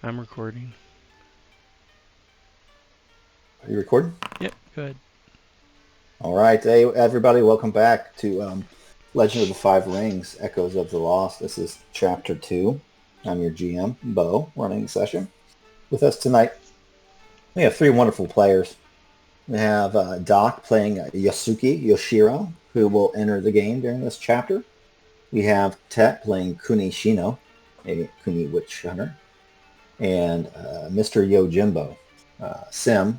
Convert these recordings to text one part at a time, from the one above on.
I'm recording. Are you recording? Yep, go ahead. All right. Hey, everybody. Welcome back to Legend of the Five Rings, Echoes of the Lost. This is Chapter 2. I'm your GM, Bo, running the session. With us tonight, we have three wonderful players. We have Doc playing Yasuki Yoshiro, who will enter the game during this chapter. We have Tet playing Kuni Shino, a Kuni witch hunter. And Mr. Yojimbo, Sim,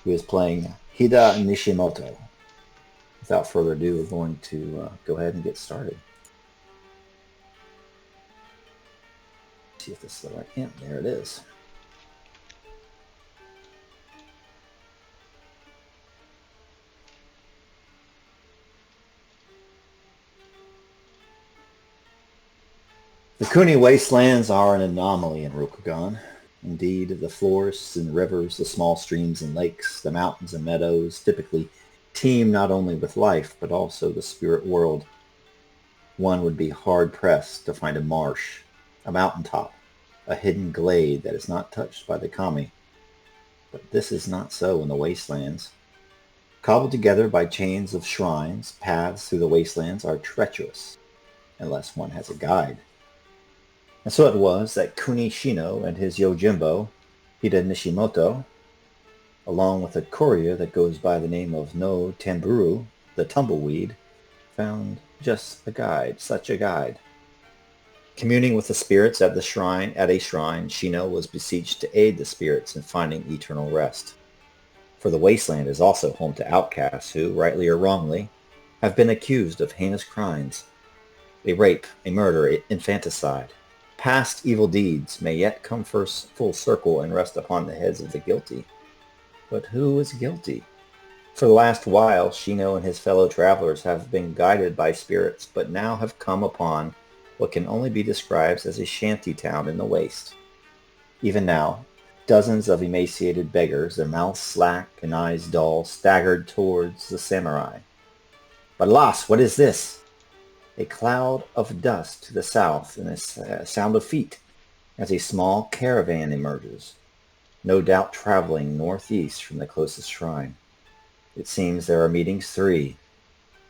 who is playing Hida Nishimoto. Without further ado, we're going to go ahead and get started. See if this is the right hint. There it is. The Kuni wastelands are an anomaly in Rokugan. Indeed, the forests and rivers, the small streams and lakes, the mountains and meadows typically teem not only with life, but also the spirit world. One would be hard-pressed to find a marsh, a mountaintop, a hidden glade that is not touched by the kami. But this is not so in the wastelands. Cobbled together by chains of shrines, paths through the wastelands are treacherous, unless one has a guide. And so it was that Kuni Shino and his Yojimbo, Hida Nishimoto, along with a courier that goes by the name of No Tamburu, the tumbleweed, found just a guide, such a guide. Communing with the spirits at a shrine, Shino was beseeched to aid the spirits in finding eternal rest. For the wasteland is also home to outcasts who, rightly or wrongly, have been accused of heinous crimes. A rape, a murder, an infanticide. Past evil deeds may yet come first full circle and rest upon the heads of the guilty. But who is guilty? For the last while, Shino and his fellow travelers have been guided by spirits, but now have come upon what can only be described as a shanty town in the waste. Even now, dozens of emaciated beggars, their mouths slack and eyes dull, staggered towards the samurai. But alas, what is this? A cloud of dust to the south and a sound of feet as a small caravan emerges, no doubt traveling northeast from the closest shrine. It seems there are meetings three: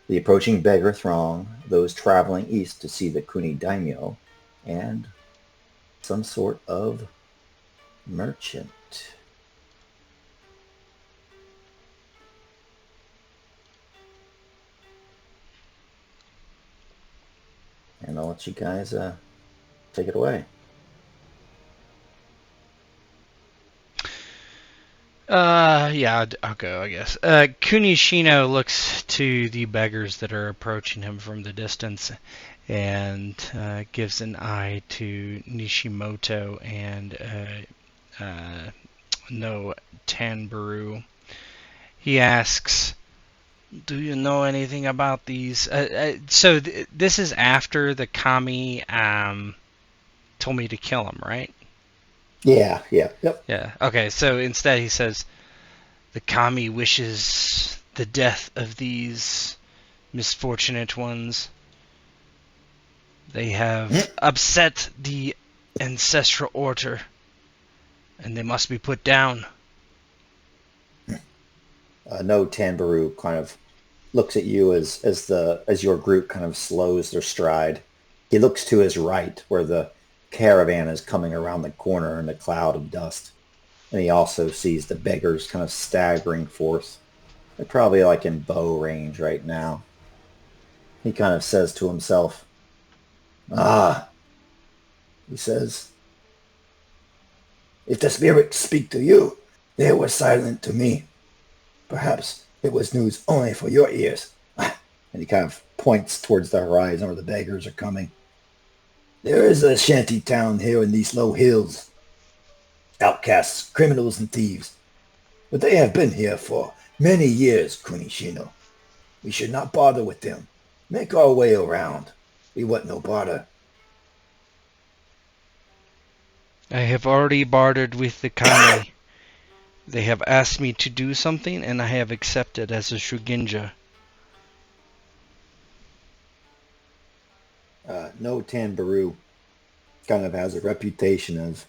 the approaching beggar throng, those traveling east to see the Kuni daimyo, and some sort of merchant. And I'll let you guys take it away. Yeah, I'll go, I guess. Kunishino looks to the beggars that are approaching him from the distance and gives an eye to Nishimoto and No Tanburu. He asks, "Do you know anything about these?" This is after the kami told me to kill him, right? Yeah, yep. Yeah. Okay, so instead he says, "The kami wishes the death of these misfortunate ones. They have upset the ancestral order, and they must be put down." No Tanbaru kind of looks at you as your group kind of slows their stride. He looks to his right where the caravan is coming around the corner in a cloud of dust. And he also sees the beggars kind of staggering forth. They're probably like in bow range right now. He kind of says to himself, "Ah," he says, "if the spirits speak to you, they were silent to me. Perhaps it was news only for your ears." And he kind of points towards the horizon where the beggars are coming. "There is a shanty town here in these low hills. Outcasts, criminals, and thieves. But they have been here for many years, Kunishino. We should not bother with them. Make our way around. We want no bother." I have already bartered with the kami. They have asked me to do something, and I have accepted as a shugenja. No Tanbaru kind of has a reputation of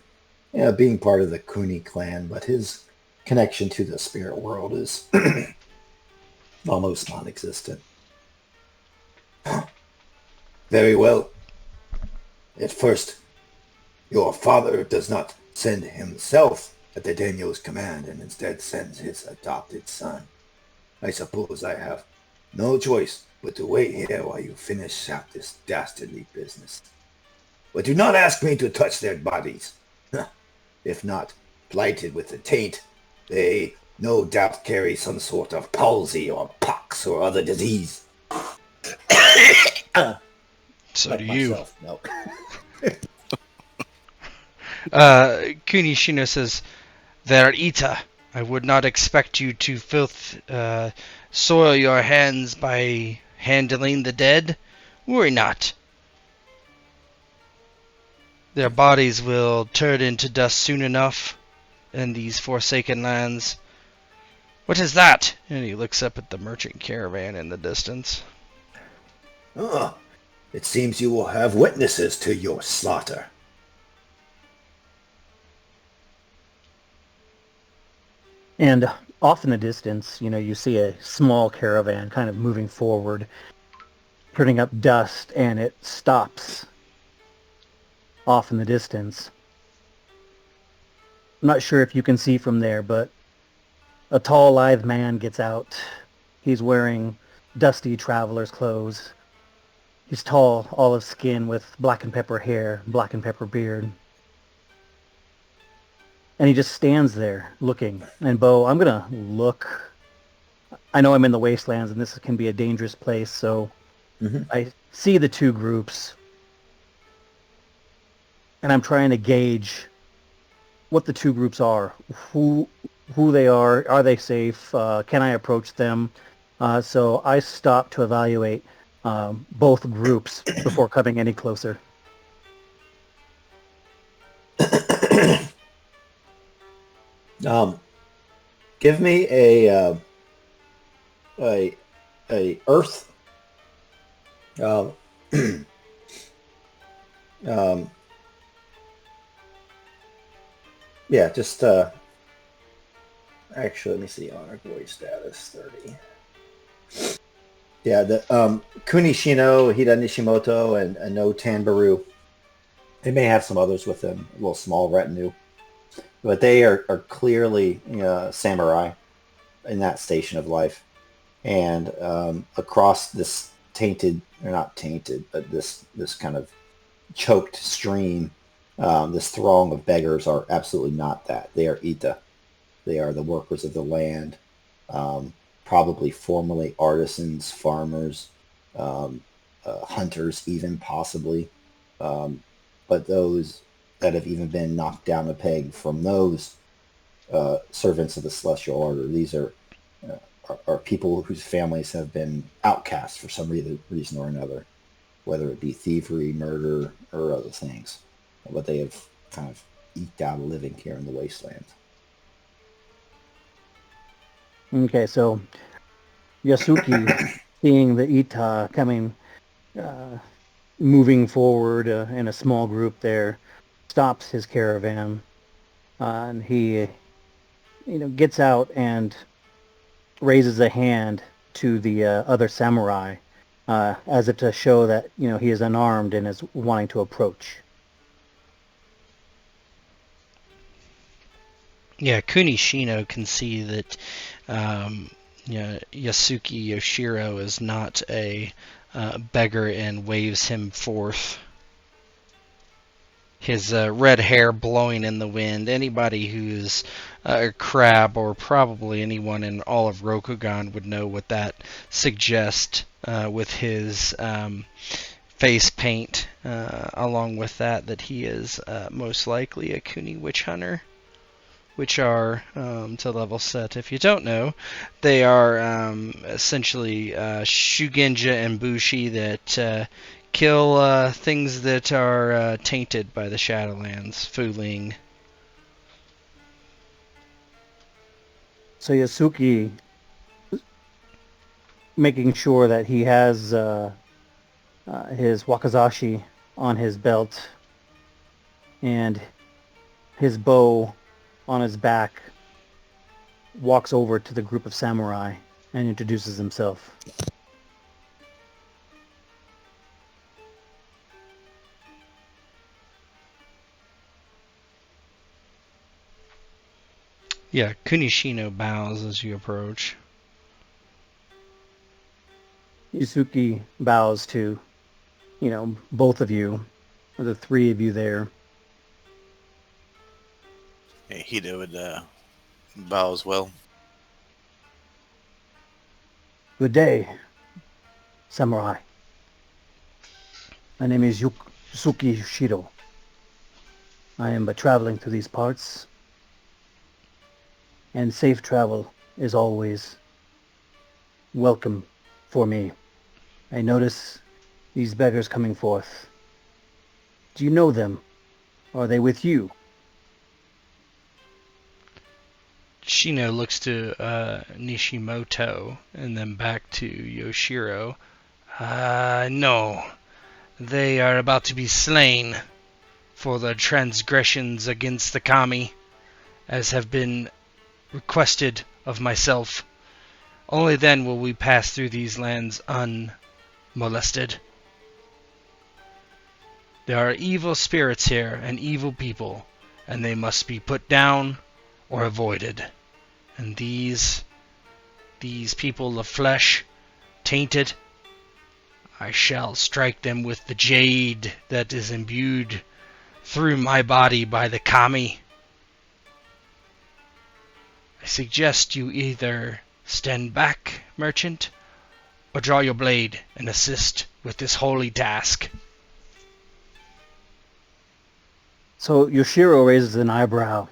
being part of the Kuni clan, but his connection to the spirit world is almost non-existent. Very well. At first, your father does not send himself at the Daniel's command and instead sends his adopted son. I suppose I have no choice but to wait here while you finish out this dastardly business. But do not ask me to touch their bodies. If not blighted with the taint, they no doubt carry some sort of palsy or pox or other disease. So like do myself, you. No. Kunishino says, "There, Ita, I would not expect you to soil your hands by handling the dead. Worry not. Their bodies will turn into dust soon enough in these forsaken lands. What is that?" And he looks up at the merchant caravan in the distance. It seems you will have witnesses to your slaughter. And off in the distance, you see a small caravan kind of moving forward, putting up dust, and it stops off in the distance. I'm not sure if you can see from there, but a tall, lithe man gets out. He's wearing dusty traveler's clothes. He's tall, olive skin with black and pepper hair, black and pepper beard. And he just stands there looking. And Bo, I'm going to look. I know I'm in the wastelands and this can be a dangerous place, so I see the two groups. And I'm trying to gauge what the two groups are. Who they are they safe? Can I approach them? So I stop to evaluate both groups before coming any closer. Give me a earth. Yeah, just actually, let me see. Honor glory status 30. Yeah, the Kunishino, Hida Nishimoto, and No Tanbaru. They may have some others with them, a little small retinue, but they are clearly samurai in that station of life. And across this tainted, or not tainted, but this kind of choked stream, this throng of beggars are absolutely not that. They are Ita. They are the workers of the land, probably formerly artisans, farmers, hunters even, possibly. But those that have even been knocked down a peg from those servants of the celestial order. These are people whose families have been outcast for some reason or another, whether it be thievery, murder, or other things. But they have kind of eked out a living here in the wasteland. Okay, so Yasuki, seeing the Ita coming, moving forward in a small group there, stops his caravan, and he, gets out and raises a hand to the other samurai, as if to show that, he is unarmed and is wanting to approach. Yeah, Kunishino can see that Yasuki Yoshiro is not a beggar and waves him forth. His red hair blowing in the wind. Anybody who's a crab, or probably anyone in all of Rokugan, would know what that suggests with his face paint. Along with that he is most likely a Kuni witch hunter. Which are, to level set, if you don't know, they are essentially Shugenja and Bushi that kill things that are tainted by the Shadowlands, Fuling. So Yasuki, making sure that he has his wakizashi on his belt, and his bow on his back, walks over to the group of samurai and introduces himself. Yeah, Kunishino bows as you approach. Yusuke bows to, both of you, or the three of you there. Yeah, Hida would bow as well. Good day, samurai. My name is Yusuke Shiro. I am but traveling through these parts, and safe travel is always welcome for me. I notice these beggars coming forth. Do you know them? Are they with you? Shino looks to Nishimoto and then back to Yoshiro. No. They are about to be slain for their transgressions against the kami, as have been requested of myself. Only then will we pass through these lands unmolested. There are evil spirits here and evil people, and they must be put down or avoided. And these people of flesh, tainted, I shall strike them with the jade that is imbued through my body by the kami. I suggest you either stand back, merchant, or draw your blade and assist with this holy task. So Yoshiro raises an eyebrow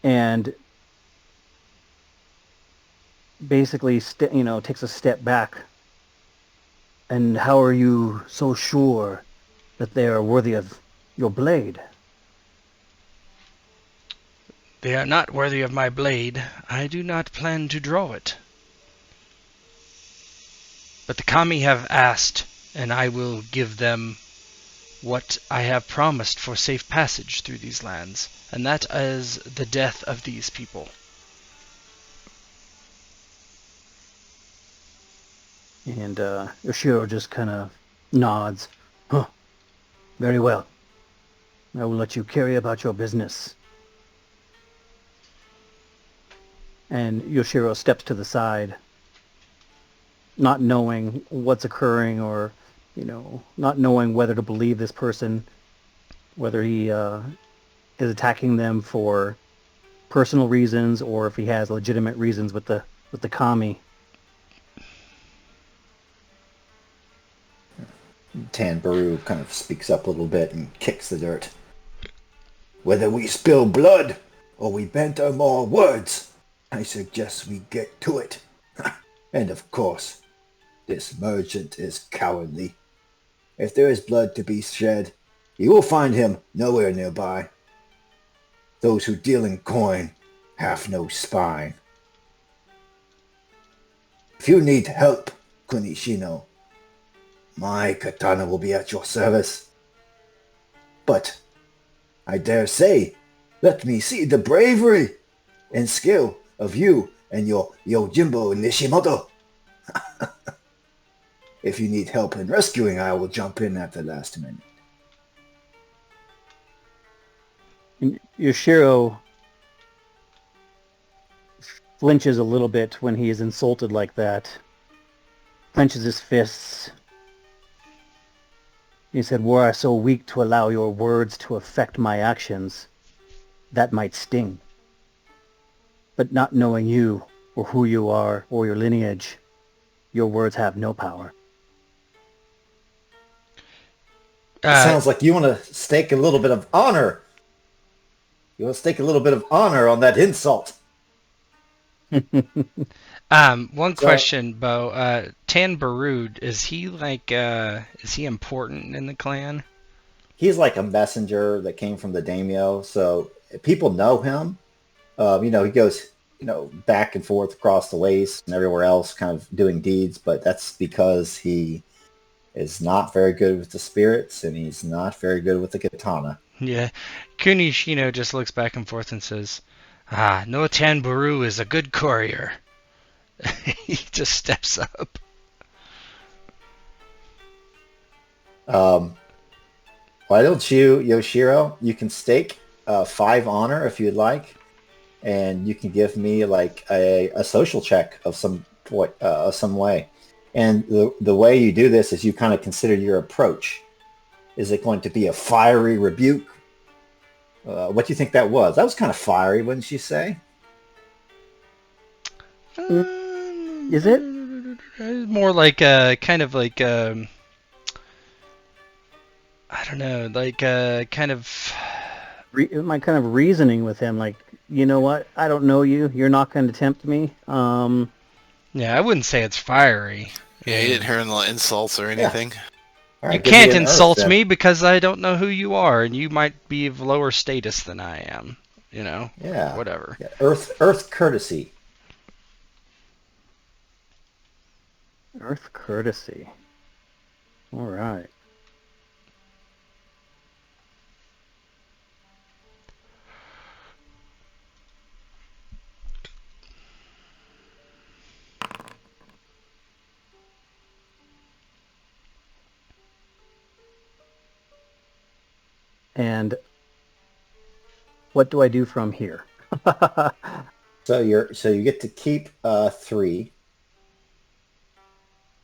and basically takes a step back. And how are you so sure that they are worthy of your blade? They are not worthy of my blade. I do not plan to draw it. But the kami have asked, and I will give them what I have promised for safe passage through these lands, and that is the death of these people. And Yoshiro just kind of nods. Huh. Very well. I will let you carry about your business. And Yoshiro steps to the side, not knowing what's occurring or, not knowing whether to believe this person, whether he is attacking them for personal reasons or if he has legitimate reasons with the kami. Tanbaru kind of speaks up a little bit and kicks the dirt. Whether we spill blood or we banter more words, I suggest we get to it. And of course, this merchant is cowardly. If there is blood to be shed, you will find him nowhere nearby. Those who deal in coin have no spine. If you need help, Kunishino, my katana will be at your service. But, I dare say, let me see the bravery and skill of you and your Yojimbo Nishimoto. If you need help in rescuing, I will jump in at the last minute. And Yoshiro flinches a little bit when he is insulted like that. Clenches his fists. He said, were I so weak to allow your words to affect my actions, that might sting. But not knowing you, or who you are, or your lineage, your words have no power. It sounds like you want to stake a little bit of honor. You want to stake a little bit of honor on that insult. One question, Bo. Tanbarud, is he important in the clan? He's like a messenger that came from the daimyo, so people know him. He goes, back and forth across the waste and everywhere else, kind of doing deeds, but that's because he is not very good with the spirits, and he's not very good with the katana. Yeah. Kunish, just looks back and forth and says, "Ah, no Tanburu is a good courier." He just steps up. Why don't you, Yoshiro? You can stake 5 honor if you'd like, and you can give me like a social check of some way. And the way you do this is you kind of consider your approach. Is it going to be a fiery rebuke? What do you think that was? That was kind of fiery, wouldn't you say? Is it? More like kind of like I don't know, like kind of. My kind of reasoning with him, like, you know what? I don't know you. You're not going to tempt me. Yeah, I wouldn't say it's fiery. Yeah, he didn't hear any insults or anything. All right, You give me can't an insult earth, then. me because I don't know who you are, and you might be of lower status than I am. Yeah. Whatever. Yeah. Earth courtesy. Earth courtesy. All right. And what do I do from here? So you get to keep 3.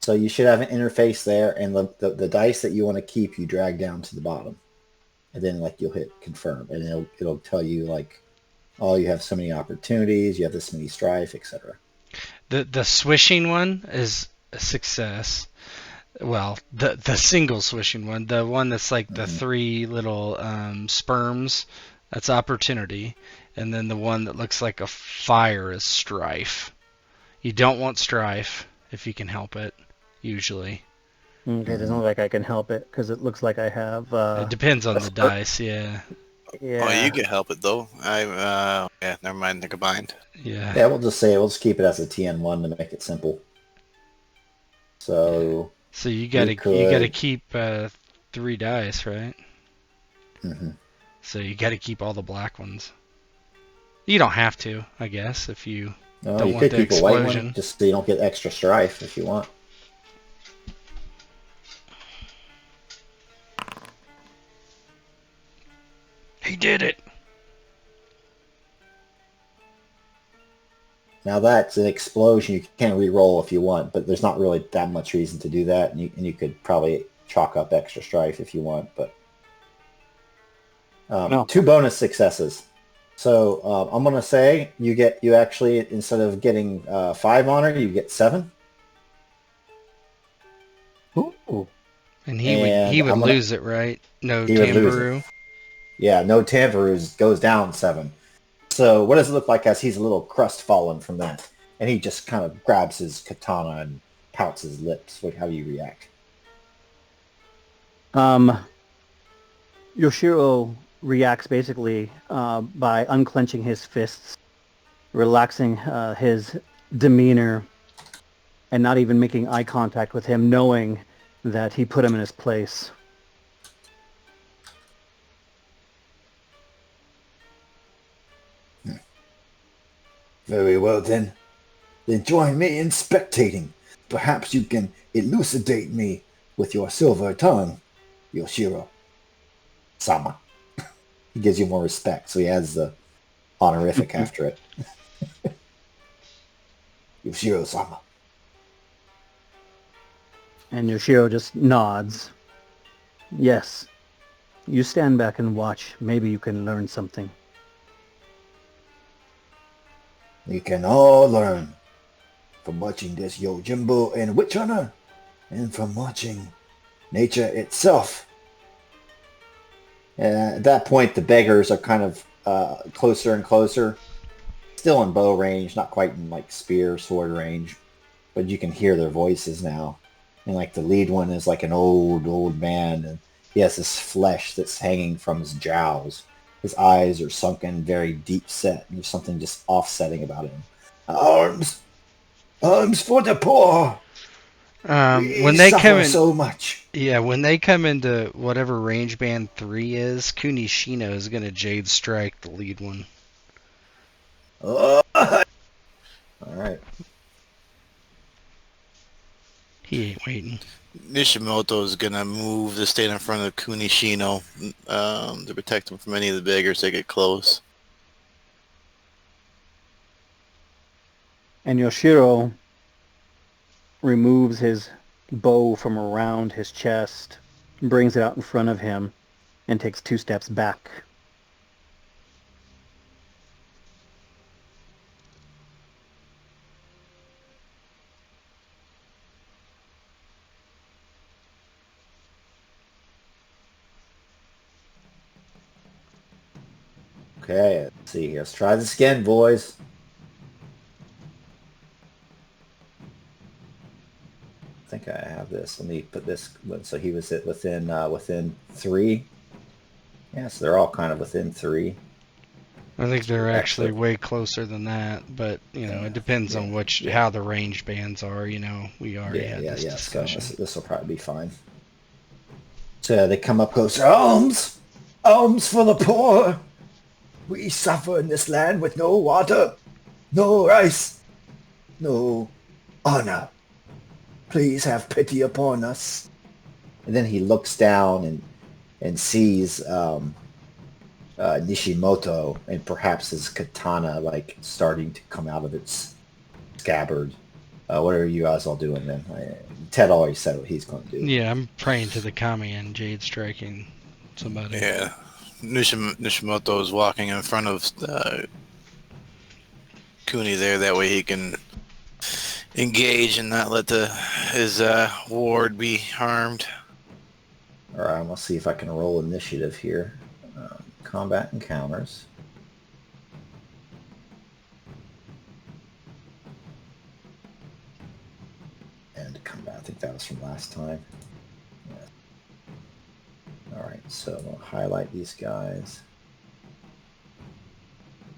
So you should have an interface there, and the dice that you want to keep, you drag down to the bottom, and then like you'll hit confirm, and it'll tell you like, oh, you have so many opportunities, you have this many strife, etc. The swishing one is a success. Well, the single swishing one, the one that's like the 3 little sperms, that's opportunity, and then the one that looks like a fire is strife. You don't want strife if you can help it, usually. Okay, it doesn't look like I can help it because it looks like I have. It depends on the dice, yeah. Yeah. Oh, you can help it though. Yeah, never mind. They're combined. Yeah. Yeah, we'll just keep it as a TN1 to make it simple. So. So you gotta keep 3 dice, right? Mm-hmm. So you gotta keep all the black ones. You don't have to, I guess, if you don't you want could the keep a white explosion. one just so you don't get extra strife if you want. He did it. Now that's an explosion. You can re-roll if you want, but there's not really that much reason to do that, and you could probably chalk up extra strife if you want. But No. 2 bonus successes. So I'm gonna say you actually, instead of getting 5 honor, you get 7. Ooh. And he would lose it, right? No He would lose it. Tambaru. Yeah, no Tambarus goes down 7. So what does it look like as he's a little crestfallen from that? And he just kind of grabs his katana and pouts his lips. How do you react? Yoshiro reacts basically by unclenching his fists, relaxing his demeanor, and not even making eye contact with him, knowing that he put him in his place. Very well then. Then join me in spectating. Perhaps you can elucidate me with your silver tongue, Yoshiro. Sama. He gives you more respect, so he adds the honorific after it. Yoshiro Sama. And Yoshiro just nods. Yes. You stand back and watch. Maybe you can learn something. We can all learn from watching this Yojimbo and Witch Hunter, and from watching nature itself. At that point, the beggars are kind of closer and closer, still in bow range, not quite in like spear, sword range, but you can hear their voices now. And like the lead one is like an old man, and he has this flesh that's hanging from his jowls. His eyes are sunken, very deep set, and there's something just offsetting about him. Arms for the poor. We When they come suffer in, so much. yeah, when they come into whatever range band 3 is, Kunishino is gonna Jade Strike the lead one. Oh. All right. He ain't waiting. Nishimoto is gonna move to stay in front of Kunishino to protect him from any of the beggars that get close. And Yoshiro removes his bow from around his chest, brings it out in front of him, and takes 2 steps back. Okay, let's see. Let's try this again, boys. I think I have this. Let me put this. So he was at within 3. Yeah, so they're all kind of within 3. I think they're actually Excellent. way closer than that, but it depends on how the range bands are. We already had this discussion. So this will probably be fine. So they come up closer. Alms! Alms for the poor! We suffer in this land with no water, no rice, no honor. Please have pity upon us. And then he looks down and sees Nishimoto and perhaps his katana like starting to come out of its scabbard. What are you guys all doing then? Ted already said what he's going to do. Yeah, I'm praying to the Kami and Jade striking somebody. Yeah, Nishimoto is walking in front of Kuni there. That way he can engage and not let his ward be harmed. All right, let's see if I can roll initiative here. Combat encounters. And combat, I think that was from last time. Yeah. All right, so we'll highlight these guys.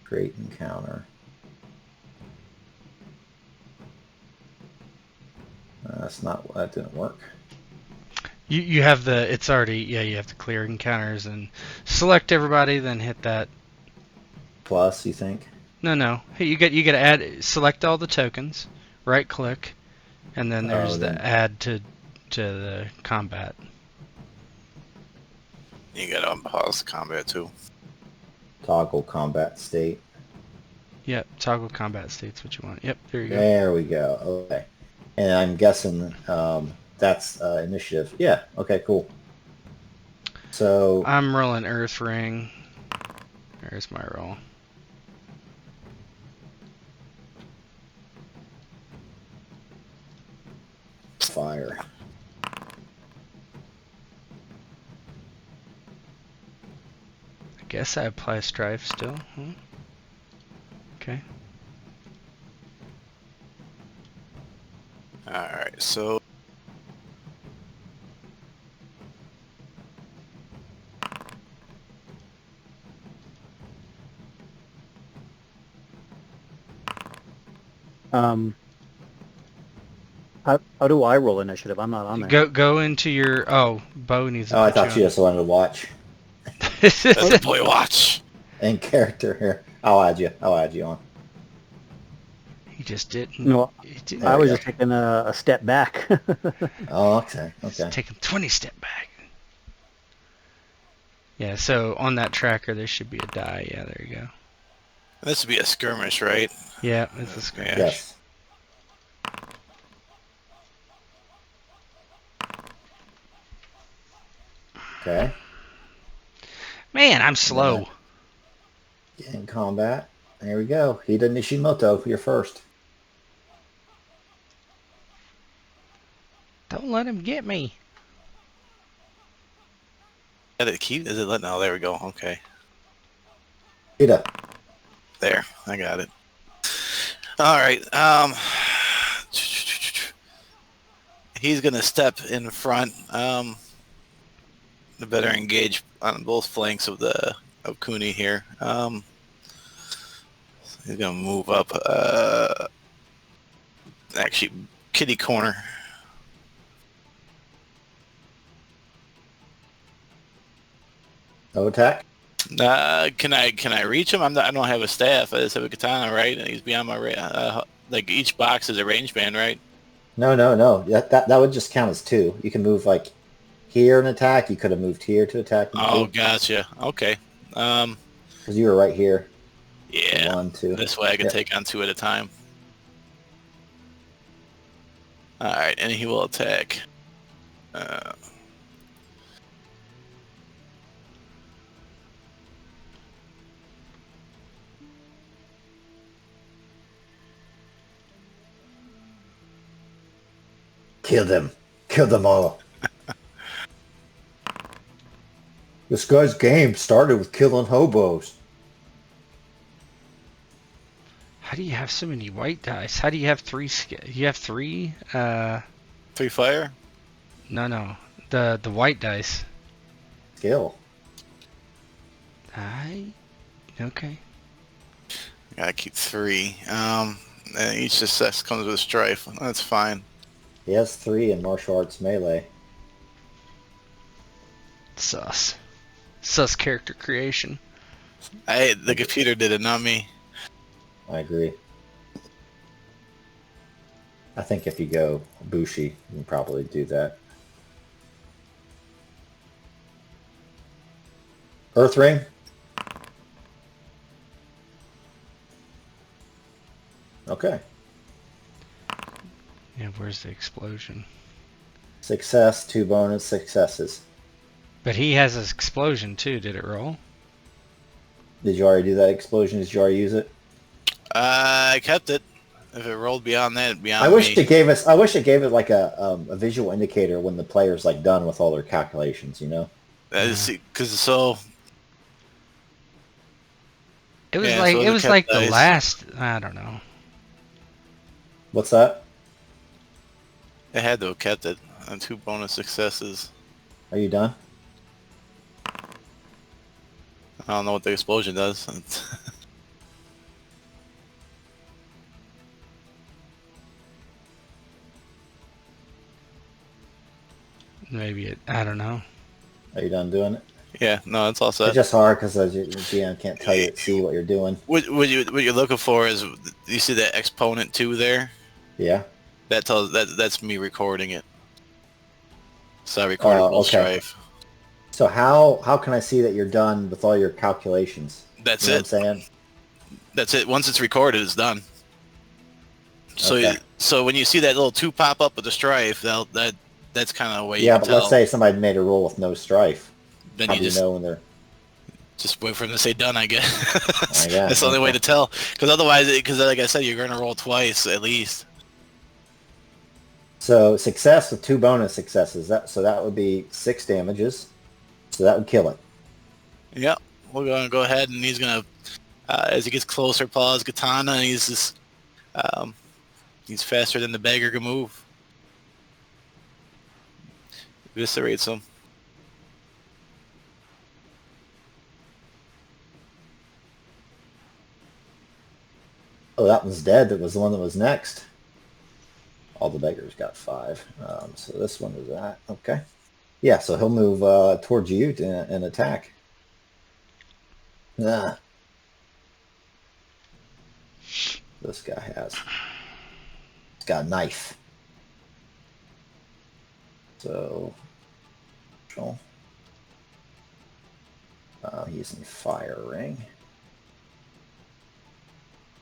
Great encounter. That didn't work. You have it's already, you have to clear encounters and select everybody, then hit that. Plus, you think? No. Hey, you got to select all the tokens, right click, and then there's the add to the combat. You gotta unpause the combat too. Toggle combat state. Yep, toggle combat state's what you want. Yep, there you go. There we go. Okay. And I'm guessing that's initiative. Yeah. Okay, cool. So I'm rolling Earth Ring. There's my roll. fire. I guess I apply strife still. Okay. Alright, so how do I roll initiative? I'm not on there. Go into your Bo needs to Oh, I put thought you just wanted to watch. that's the boy watch. In character here. I'll add you on. He just didn't. No, Didn't. I was just taking a step back. Oh, okay. Okay. Take him 20 step back. Yeah, so on that tracker there should be a die. Yeah, there you go. This would be a skirmish, right? Yeah, it's a skirmish. Yes. Okay. Man, I'm slow. Get in combat. There we go. Hida Nishimoto, you're first. Don't let him get me. Is it let? No, there we go. Okay. Hida. There, I got it. All right. He's gonna step in front. To better engage on both flanks of Kuni here. He's gonna move up. Actually, kitty corner. No attack? Can I reach him? I don't have a staff. I just have a katana, right? And he's beyond my like each box is a range band, right? No. That would just count as 2. You can move like here and attack. You could have moved here to attack them Oh, too. gotcha. Okay. Because you were right here. Yeah. 1, 2. This way I can Yep. take on 2 at a time. All right, and he will attack. Kill them. Kill them all. This guy's game started with killing hobos. How do you have so many white dice? How do you have 3 You have 3? 3 fire. No. The white dice. Skill. Okay. Gotta keep 3. And each success comes with a strife. That's fine. He has 3 in martial arts melee. Sus character creation. The computer did it, not me. I agree. I think if you go Bushi, you can probably do that. Earth Ring? Okay. Yeah, where's the explosion? Success, 2 bonus successes. But he has his explosion too. Did it roll? Did you already do that explosion? Did you already use it? I kept it. If it rolled beyond that, beyond I wish me. it gave us. I wish it gave it like a visual indicator when the player's like done with all their calculations. You know. Because so. It was Yeah, like so it the was kept like the dice. last. I don't know. What's that? It had to have kept it. And 2 bonus successes. Are you done? I don't know what the explosion does. Maybe it. I don't know. Are you done doing it? Yeah, no, it's all set. It's just hard because your GM can't tell you see what you're doing. What you're looking for is you see that exponent 2 there. Yeah. That tells that's me recording it. So I recorded both okay. strife. So how can I see that you're done with all your calculations? That's You know it. what I'm saying? That's it. Once it's recorded, it's done. So Okay. so when you see that little 2 pop up with the strife, that's kind of a way you Yeah, can but tell. let's say somebody made a roll with no strife. Then How you do you just know when they're? wait for them to say done, I guess. I guess, That's the only way okay. to tell. Because otherwise, because like I said, you're going to roll twice at least. So success with 2 bonus successes. So that would be 6 damages. So that would kill it. Yep. We're going to go ahead, and he's going to, as he gets closer, pull his katana, and he's just, he's faster than the beggar can move. Eviscerates him. Oh, that one's dead. That was the one that was next. All the beggars got 5. So this one is that. Okay. Yeah, so he'll move towards you and attack. Ah. This guy has. He's got a knife. So, he's in fire ring.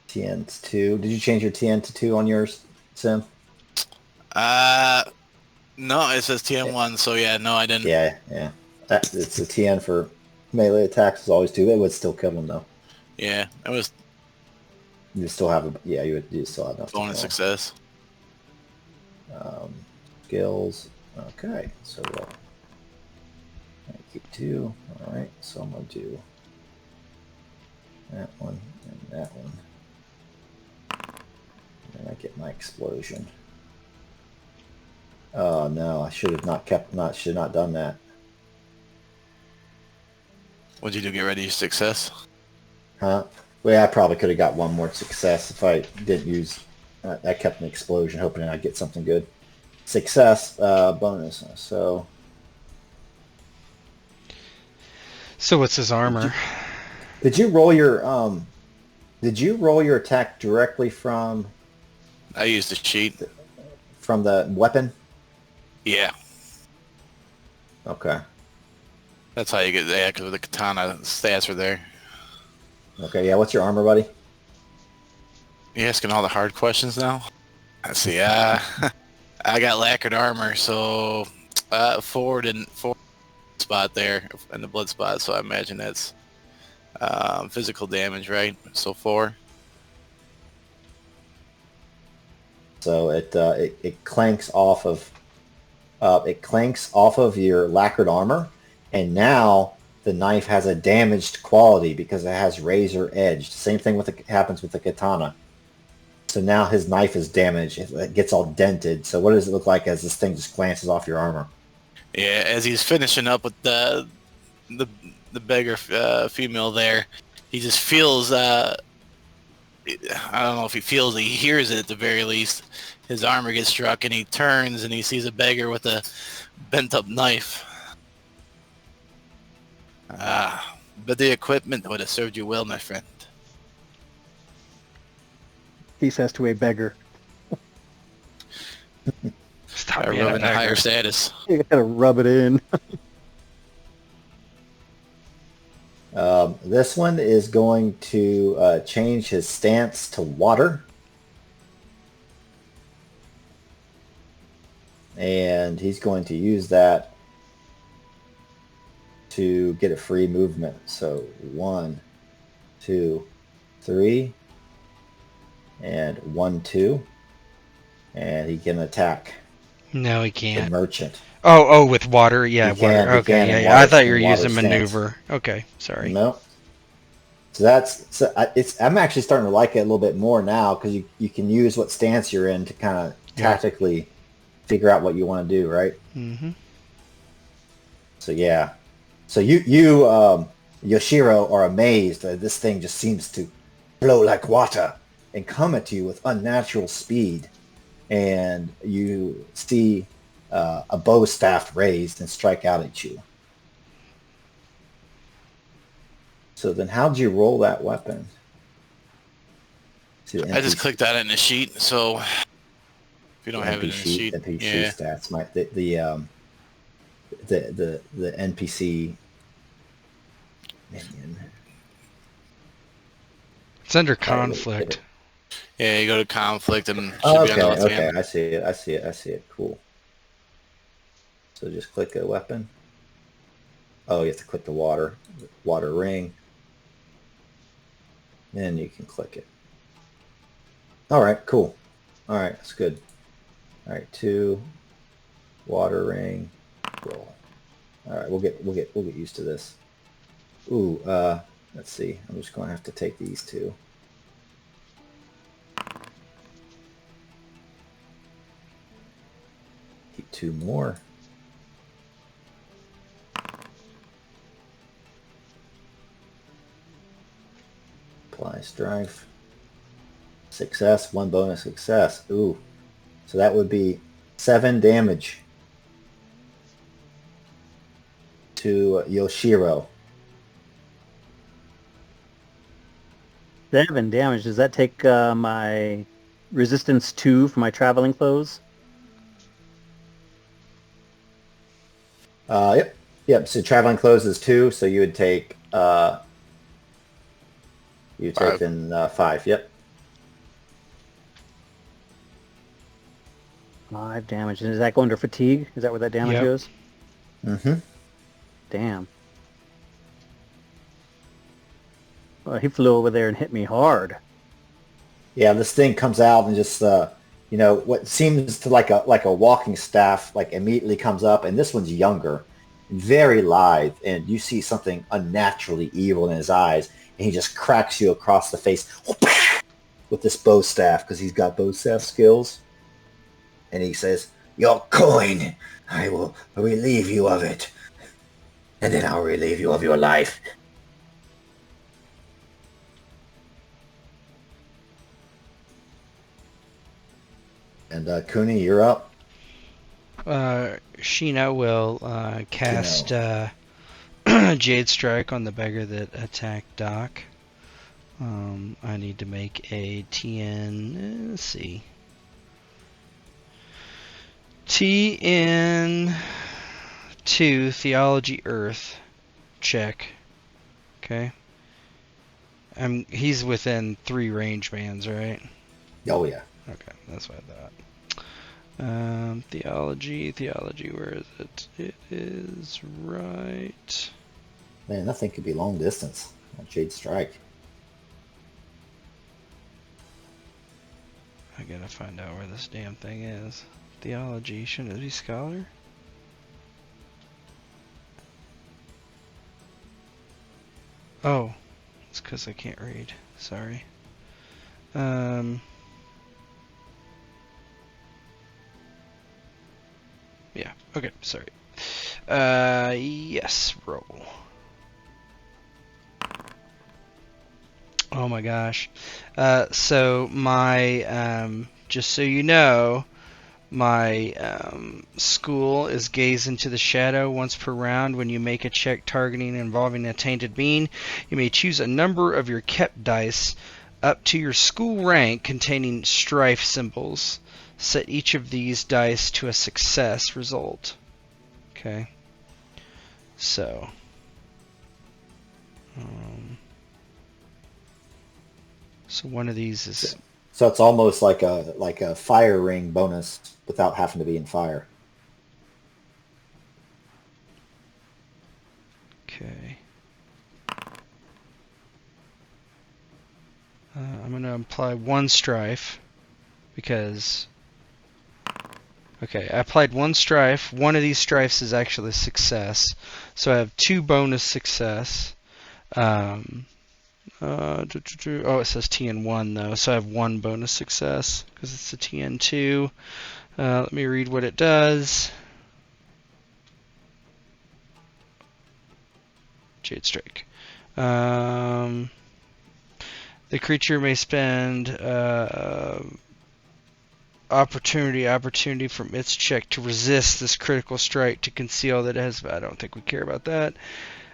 TN to 2. Did you change your TN to 2 on yours, Sim? No, it says TN1, so yeah, no, I didn't. Yeah. It's a TN for melee attacks is always 2. It would still kill him though. Yeah, it was You still have you still have enough to bonus kill him. success. Skills. Okay, so we'll keep 2. All right, so I'm gonna do that one and that one. And I get my explosion. Oh no, I should have should not done that. What'd you do? Get ready to success? Huh? Well, yeah, I probably could have got one more success if I didn't use. I kept an explosion, hoping I'd get something good. Success bonus. So So what's his armor? Did you roll your attack directly from I used the sheet. the weapon? Yeah, Okay. that's how you get the because the katana stats are there. Okay, yeah, what's your armor, buddy? You asking all the hard questions now? Let's see. I got lacquered armor, so forward spot there in the blood spot. So I imagine that's physical damage, right? So 4. So it clanks off of your lacquered armor, and now the knife has a damaged quality because it has razor edge. Same thing happens with the katana. So now his knife is damaged. It gets all dented. So what does it look like as this thing just glances off your armor? Yeah, as he's finishing up with the beggar female there, he just feels. I don't know if he feels it. He hears it at the very least. His armor gets struck, and he turns and he sees a beggar with a bent up knife. But the equipment would have served you well, my friend. He says to a beggar. Stop By being a rubbing the higher beggar. status. You gotta rub it in. This one is going to change his stance to water. And he's going to use that to get a free movement. So 1, 2, 3, and 1, 2. And he can attack No, he the can't. merchant. Oh, with water? Yeah, He water. can, he Okay, can, yeah, in yeah. I water- thought you were in water using stance. maneuver. Okay, sorry. No. So I'm actually starting to like it a little bit more now because you can use what stance you're in to kind of tactically figure out what you want to do, right? Mm-hmm. So yeah. So you Yoshiro are amazed that this thing just seems to flow like water and come at you with unnatural speed, and you see a bow staff raised and strike out at you. So then how'd you roll that weapon? I just clicked on it in the sheet, so if you don't have it in the sheet, NPC stats. The NPC minion. It's under Sorry, let me get conflict. it. Yeah, you go to conflict and should Oh, be on the left okay. hand. I see it. Cool. So just click a weapon. Oh, you have to click the water ring. Then you can click it. All right, cool. All right, that's good. All right, 2, water ring, roll. All right, we'll get used to this. Ooh, let's see. I'm just going to have to take these 2. Keep 2 more. Apply strife. Success, 1 bonus success. Ooh. So that would be 7 damage to Yoshiro. 7 damage. Does that take my resistance 2 for my traveling clothes? Yep. So traveling clothes is 2, so you would take 5. then 5. Yep. 5 damage. And does that go under fatigue? Is that where that damage Yep. goes? Mm-hmm. Damn. Well, he flew over there and hit me hard. Yeah, this thing comes out and just what seems to like a walking staff like immediately comes up, and this one's younger, very lithe, and you see something unnaturally evil in his eyes, and he just cracks you across the face with this bow staff because he's got bow staff skills, and he says, "Your coin, I will relieve you of it, and then I'll relieve you of your life." And Cooney, you're up. Sheena will cast Jade Strike on the beggar that attacked Doc. I need to make a TN. Let's see. TN2 Theology Earth check. Okay. He's within 3 range bands, right? Oh yeah. Okay, that's what I thought. Theology, where is it? It is right. Man, nothing could be long distance on Jade Strike. I gotta find out where this damn thing is. Theology, shouldn't it be Scholar? Oh, it's because I can't read. Sorry. Yeah, okay, sorry. Yes, roll. Oh my gosh. So my, just so you know, my school is gaze into the shadow once per round. When you make a check targeting involving a tainted being, you may choose a number of your kept dice up to your school rank containing strife symbols. Set each of these dice to a success result. Okay. So. So one of these is. So it's almost like a fire ring bonus without having to be in fire. Okay. I'm going to apply 1 strife because. Okay, I applied 1 strife. One of these strifes is actually a success, so I have 2 bonus success. Oh, it says TN1 though, so I have 1 bonus success because it's a TN2. Let me read what it does. Jade Strike. The creature may spend opportunity from its check to resist this critical strike to conceal that it has. I don't think we care about that.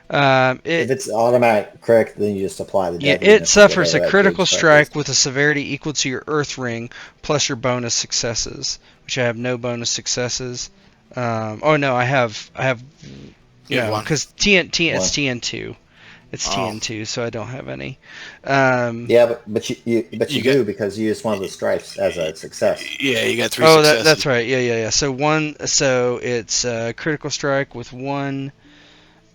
If it's automatic correct, then you just apply the Yeah, deadliness it suffers of a whatever that critical Jade strike is. with a severity equal to your Earth Ring plus your bonus successes, which I have no bonus successes. Oh no, I have You have no, 1. because it's One. TN2. It's Oh. TN2, so I don't have any. Yeah, but you You do because you used one of the stripes as a success. Yeah, you got 3 Oh, successes. that's right. Yeah. So it's critical strike with 1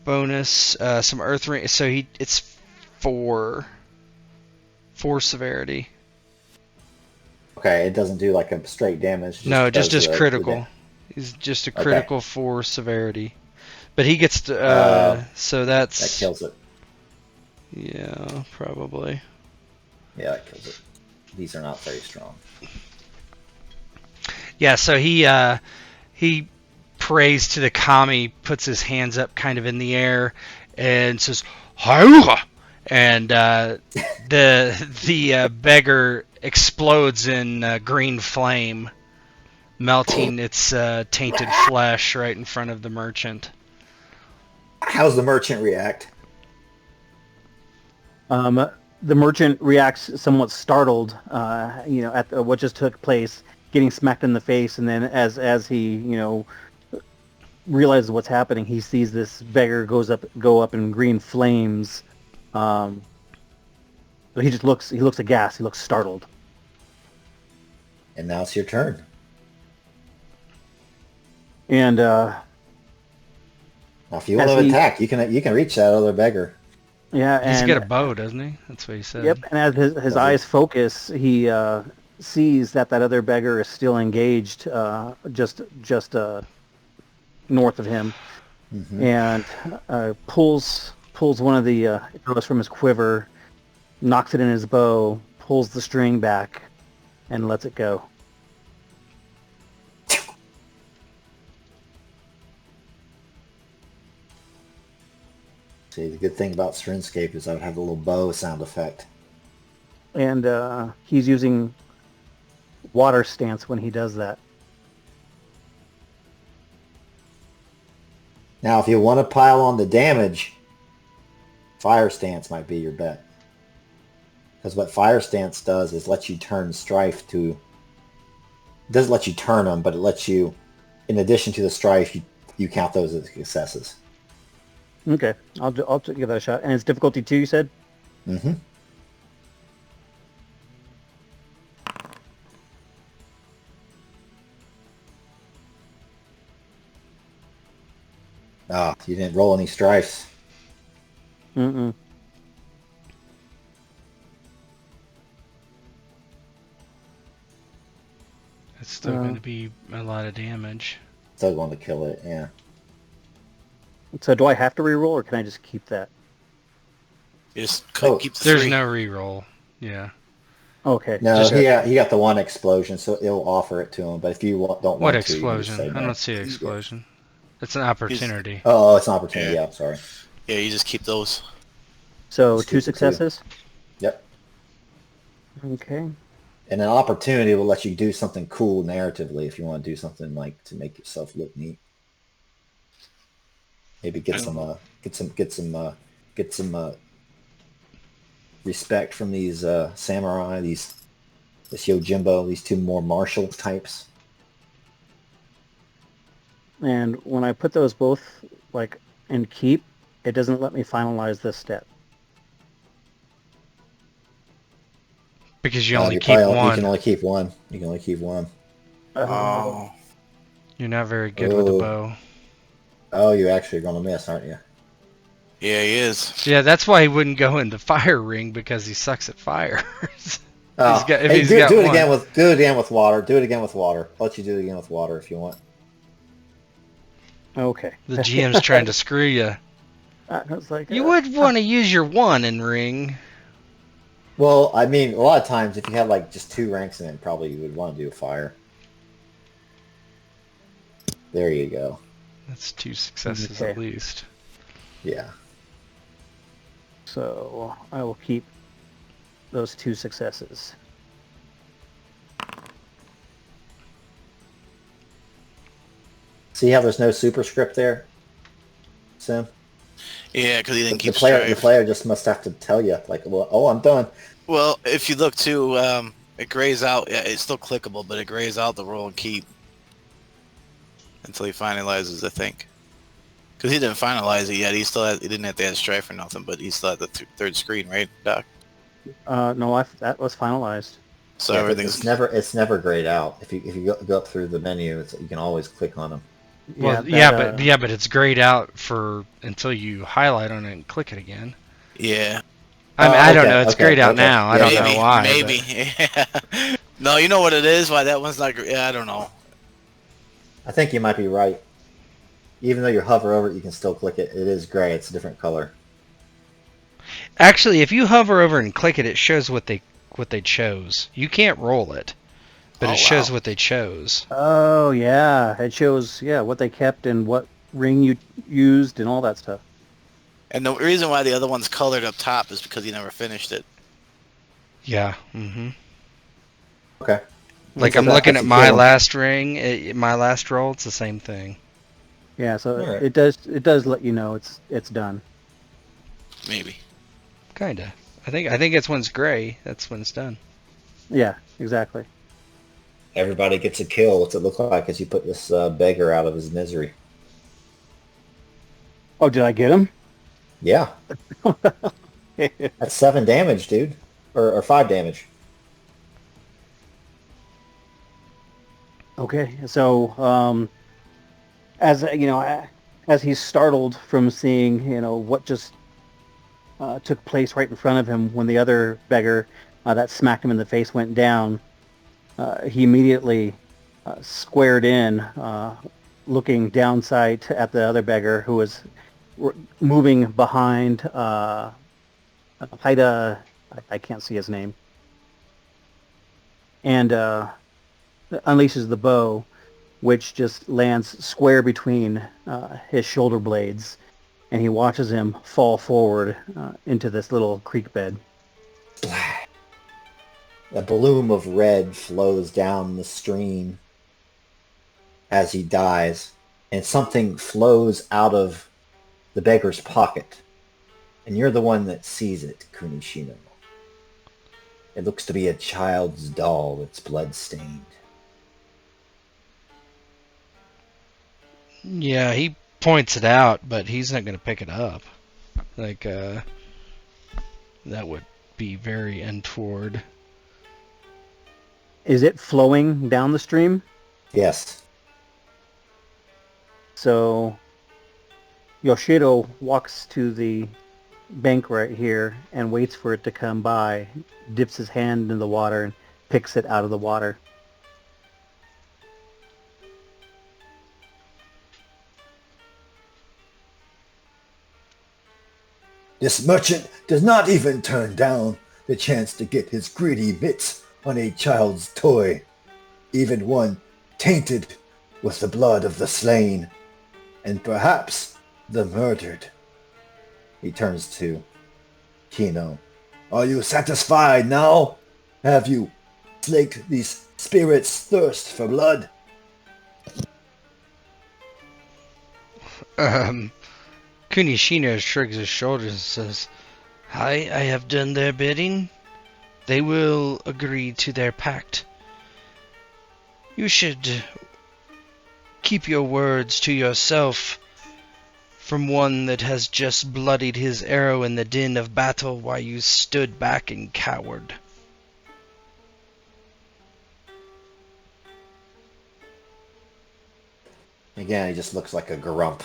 bonus, some Earth Ring. So it's 4 severity. Okay, it doesn't do like a straight damage. No, does just the critical. He's just a Okay. critical 4 severity. But he gets to, so that's... That kills it. Yeah, probably. Yeah, that kills it. These are not very strong. Yeah, so he prays to the kami, puts his hands up kind of in the air, and says, "Hayuha!" And the beggar explodes in green flame, melting its tainted flesh right in front of the merchant. How's the merchant react? The merchant reacts somewhat startled, at what just took place, getting smacked in the face, and then as he, realizes what's happening, he sees this beggar go up in green flames. So he looks aghast. He looks startled. And now it's your turn. And Now, if you want to attack, you can reach that other beggar. yeah, He's and got a bow, doesn't he? That's what he said. yep. And as his eyes focus, he sees that other beggar is still engaged, just north of him, and pulls one of the arrows from his quiver, knocks it in his bow, pulls the string back, and lets it go. See, the good thing about Streamscape is I would have a little bow sound effect. And he's using water stance when he does that. Now, if you want to pile on the damage, Fire Stance might be your bet. Because what Fire Stance does is lets you turn Strife to... It doesn't let you turn them, but it lets you, in addition to the Strife, you count those as successes. Okay, I'll give that a shot. And it's difficulty 2, you said? Mm-hmm. Ah, you didn't roll any strifes. Mm-mm. It's still going to be a lot of damage. Still going to kill it, yeah. So do I have to reroll, or can I just keep that? You just keep the There's 3. no reroll. Yeah. Okay. No, he got the one explosion, so it'll offer it to him. But if you don't What want explosion? to, you can just say I no. don't see explosion. It's an opportunity. Oh, it's an opportunity. Yeah, I'm sorry. Yeah, you just keep those. So Just 2 keep the 2. successes? Yep. Okay. And an opportunity will let you do something cool narratively if you want to do something like to make yourself look neat. Maybe get some respect from these samurai, this Yojimbo, these 2 more martial types. And when I put those both like in keep, it doesn't let me finalize this step. Because you only keep one. You can only keep one. You can only keep one. Oh. You're not very good with a bow. Oh, you're actually going to miss, aren't you? Yeah, he is. Yeah, that's why he wouldn't go into fire ring, because he sucks at fire. Oh, do it again with water. Do it again with water. I'll let you do it again with water if you want. Okay. The GM's trying to screw you. I was like, You would want to use your 1 in ring. Well, I mean, a lot of times if you have like just 2 ranks in it, probably you would want to do a fire. There you go. That's 2 successes at least. Yeah. So I will keep those 2 successes. See how there's no superscript there, Sim? Yeah, because he didn't keep the player just must have to tell you, like, well, oh, I'm done. Well, if you look too, it grays out. Yeah, it's still clickable, but it grays out the roll and keep until he finalizes, I think. Because he didn't finalize it yet. He didn't have to add strife or nothing, but he still had the 3rd screen, right, Doc? No, that was finalized. So yeah, everything's it's never grayed out. If you go up through the menu, you can always click on them. Well, but it's grayed out for until you highlight on it and click it again. Yeah. I don't know. It's grayed out now. I don't know why. Maybe. Yeah. No, you know what it is? Why that one's not? Yeah, I don't know. I think you might be right. Even though you hover over it, you can still click it. It is gray. It's a different color. Actually, if you hover over and click it, it shows what they chose. You can't roll it, but it shows what they chose. Oh yeah, it shows what they kept and what ring you used and all that stuff. And the reason why the other one's colored up top is because he never finished it. Yeah. Mm-hmm. Okay. Like I'm looking at my last ring, my last roll. It's the same thing. Yeah, so it does let you know it's done. Maybe. Kinda. I think it's when it's gray. That's when it's done. Yeah, exactly. Everybody gets a kill. What's it look like as you put this beggar out of his misery? Oh, did I get him? Yeah. That's 7 damage, dude. Or 5 damage. Okay, so as you know, as he's startled from seeing what just took place right in front of him when the other beggar that smacked him in the face went down, he immediately squared in, looking downsight at the other beggar who was moving behind Haida. I can't see his name, and unleashes the bow, which just lands square between his shoulder blades, and he watches him fall forward into this little creek bed. A bloom of red flows down the stream as he dies, and something flows out of the beggar's pocket. And you're the one that sees it, Kunishino. It looks to be a child's doll that's blood-stained. Yeah, he points it out, but he's not going to pick it up. Like, that would be very untoward. Is it flowing down the stream? Yes. So Yoshiro walks to the bank right here and waits for it to come by, dips his hand in the water and picks it out of the water. This merchant does not even turn down the chance to get his greedy mitts on a child's toy, even one tainted with the blood of the slain, and perhaps the murdered. He turns to Kino. Are you satisfied now? Have you slaked these spirits' thirst for blood? Kunishino shrugs his shoulders and says, I have done their bidding. They will agree to their pact. You should keep your words to yourself from one that has just bloodied his arrow in the din of battle while you stood back and cowered. Again, he just looks like a grump,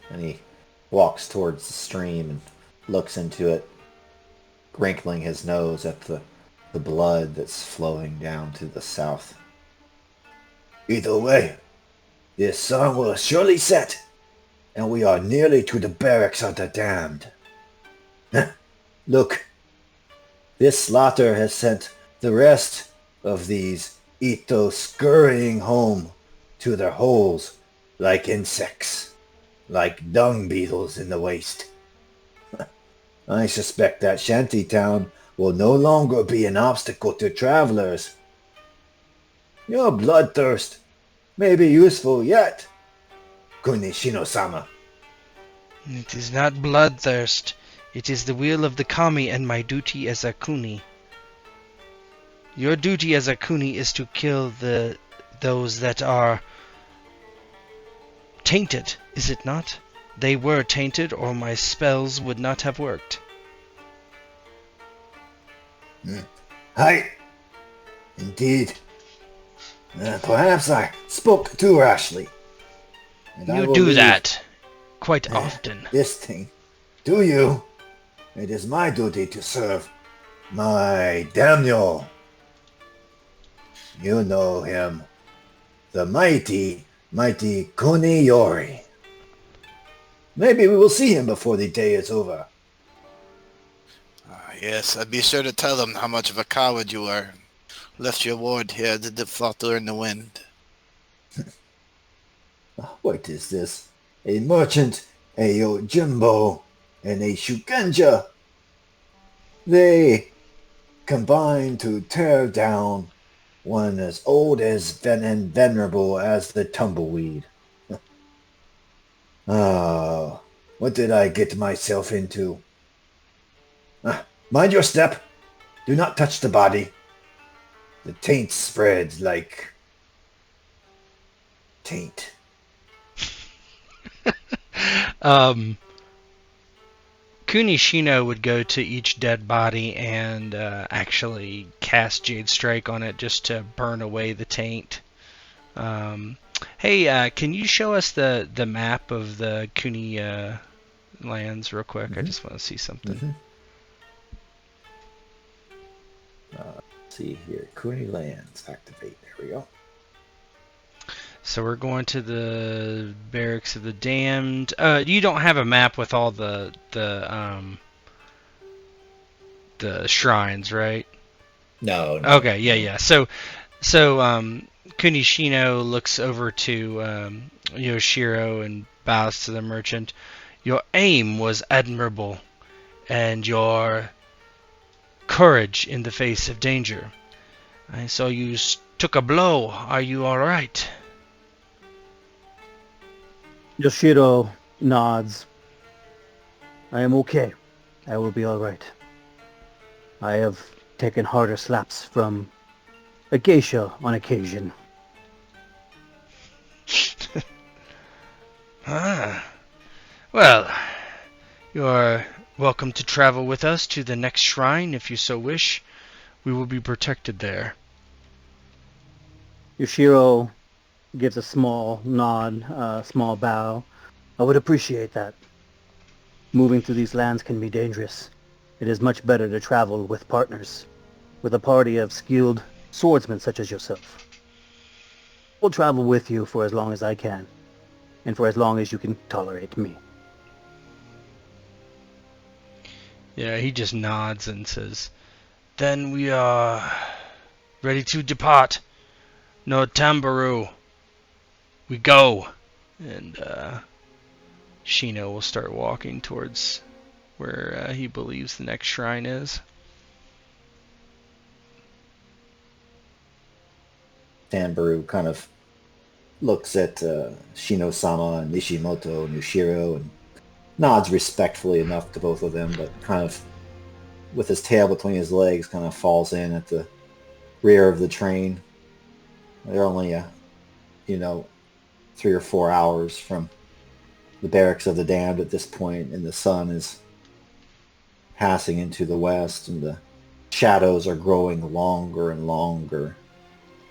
and he walks towards the stream and looks into it, wrinkling his nose at the blood that's flowing down to the south. Either way, this sun will surely set, and we are nearly to the barracks of the damned. Look, this slaughter has sent the rest of these Ito scurrying home to their holes like insects, like dung beetles in the waste. I suspect that shantytown will no longer be an obstacle to travelers. Your bloodthirst may be useful yet, Kunishino-sama. It is not bloodthirst. It is the will of the kami and my duty as a kuni. Your duty as a kuni is to kill those that are tainted, is it not? They were tainted, or my spells would not have worked. Aye, indeed. Perhaps I spoke too rashly. You do that quite often. This thing. Do you? It is my duty to serve my daimyo. You know him. The mighty Kuniyori. Maybe we will see him before the day is over. Yes, I'd be sure to tell them how much of a coward you are. Left your ward here to flutter in the wind. What is this? A merchant, a Yojimbo, and a Shugenja. They combine to tear down one as old and venerable as the tumbleweed. Oh, what did I get myself into? Mind your step. Do not touch the body. The taint spreads like taint. Kunishino would go to each dead body and actually cast Jade Strike on it just to burn away the taint. Hey, can you show us the map of the Kuni lands real quick? Mm-hmm. I just want to see something. Mm-hmm. Let's see here. Kuni lands. Activate. There we go. So we're going to the Barracks of the Damned. You don't have a map with all the shrines, right? No. Okay, yeah. So Kunishino looks over to Yoshiro and bows to the merchant. Your aim was admirable, and your courage in the face of danger. I saw you took a blow. Are you all right? Yoshiro nods. I am okay. I will be all right. I have taken harder slaps from a geisha on occasion. Ah. Well, you are welcome to travel with us to the next shrine if you so wish. We will be protected there. Yoshiro gives a small nod, small bow. I would appreciate that. Moving through these lands can be dangerous. It is much better to travel with partners, with a party of skilled swordsmen such as yourself. We'll travel with you for as long as I can, and for as long as you can tolerate me. Yeah, he just nods and says, "Then we are ready to depart. No Tambaru. We go." And Shino will start walking towards where he believes the next shrine is. Tanbaru kind of looks at Shino-sama and Nishimoto and Yushiro and nods respectfully enough to both of them, but kind of, with his tail between his legs, kind of falls in at the rear of the train. They're only, 3 or 4 hours from the Barracks of the Damned at this point, and the sun is passing into the west, and the shadows are growing longer and longer,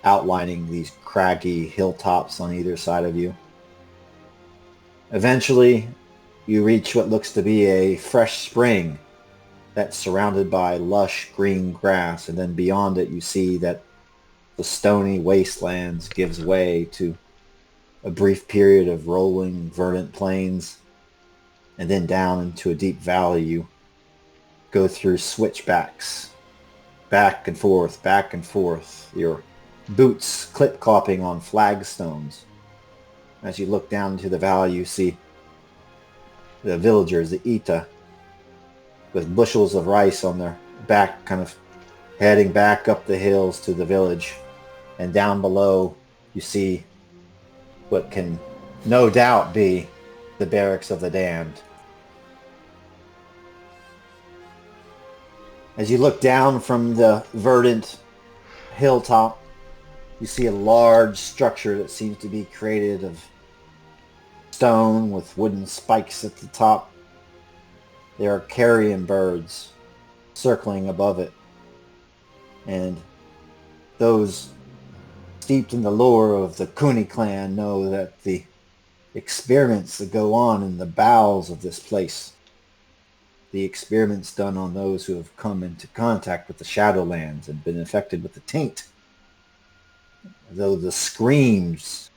outlining these craggy hilltops on either side of you. Eventually, you reach what looks to be a fresh spring that's surrounded by lush green grass, and then beyond it you see that the stony wastelands gives way to a brief period of rolling verdant plains, and then down into a deep valley you go through switchbacks, back and forth, your boots clip-clopping on flagstones. As you look down into the valley, you see the villagers, the Ita, with bushels of rice on their back, kind of heading back up the hills to the village. And down below, you see what can no doubt be the Barracks of the Damned. As you look down from the verdant hilltop, you see a large structure that seems to be created of stone with wooden spikes at the top. There are carrion birds circling above it, and those steeped in the lore of the Kuni clan know that the experiments that go on in the bowels of this place, the experiments done on those who have come into contact with the Shadowlands and been infected with the taint, though the screams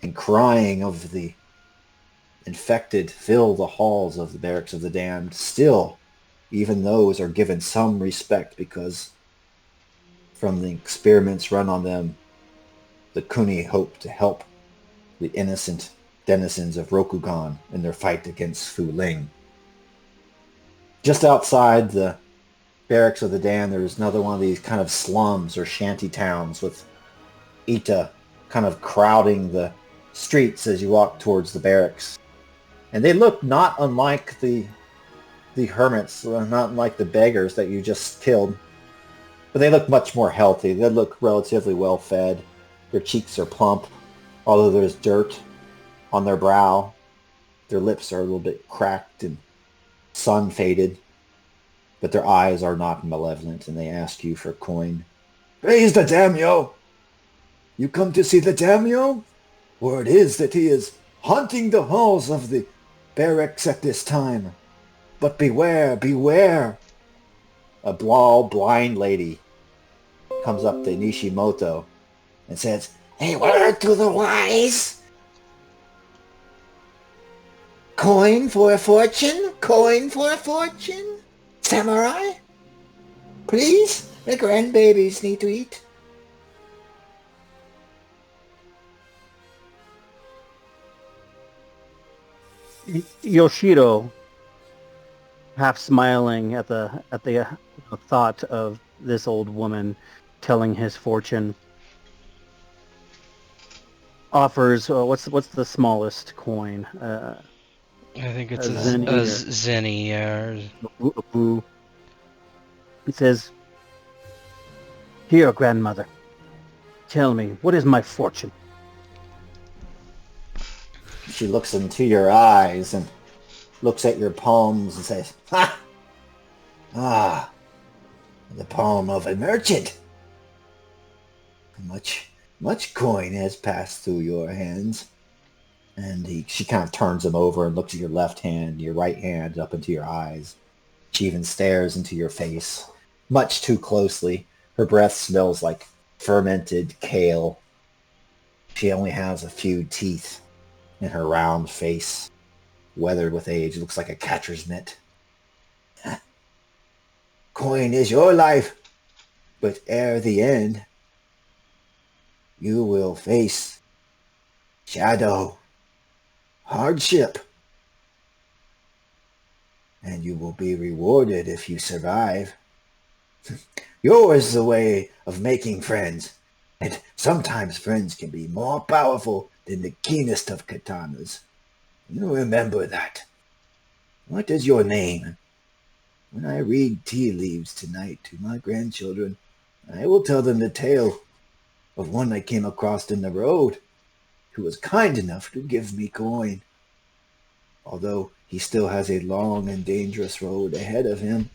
and crying of the infected fill the halls of the Barracks of the Damned, still, even those are given some respect because from the experiments run on them, the Kuni hope to help the innocent denizens of Rokugan in their fight against Fu Ling. Just outside the Barracks of the Damned, there's another one of these kind of slums or shanty towns with Ita kind of crowding the streets as you walk towards the barracks. And they look not unlike the hermits, not unlike the beggars that you just killed. But they look much more healthy. They look relatively well fed. Their cheeks are plump, although there's dirt on their brow. Their lips are a little bit cracked and sun-faded. But their eyes are not malevolent, and they ask you for coin. "Praise the daimyo! You come to see the daimyo? Word is that he is haunting the halls of the barracks at this time. But beware, beware!" A blind lady comes up to Nishimoto and says, "A word to the wise. Coin for a fortune? Coin for a fortune? Samurai? Please? The grandbabies need to eat." Yoshiro, half smiling at the thought of this old woman telling his fortune, offers what's the smallest coin? I think it's Zenny, a Zenny. He says, "Here, grandmother, tell me, what is my fortune?" She looks into your eyes and looks at your palms and says, "Ha! Ah, the palm of a merchant. Much coin has passed through your hands." And she kind of turns him over and looks at your left hand, your right hand, up into your eyes. She even stares into your face, much too closely. Her breath smells like fermented kale. She only has a few teeth in her round face, weathered with age. It looks like a catcher's mitt. Coin is your life, but ere the end, you will face shadow, hardship, and you will be rewarded if you survive. Yours is the way of making friends, and sometimes friends can be more powerful than the keenest of katanas. You remember that. What is your name? When I read tea leaves tonight to my grandchildren, I will tell them the tale of one I came across in the road who was kind enough to give me coin, although he still has a long and dangerous road ahead of him.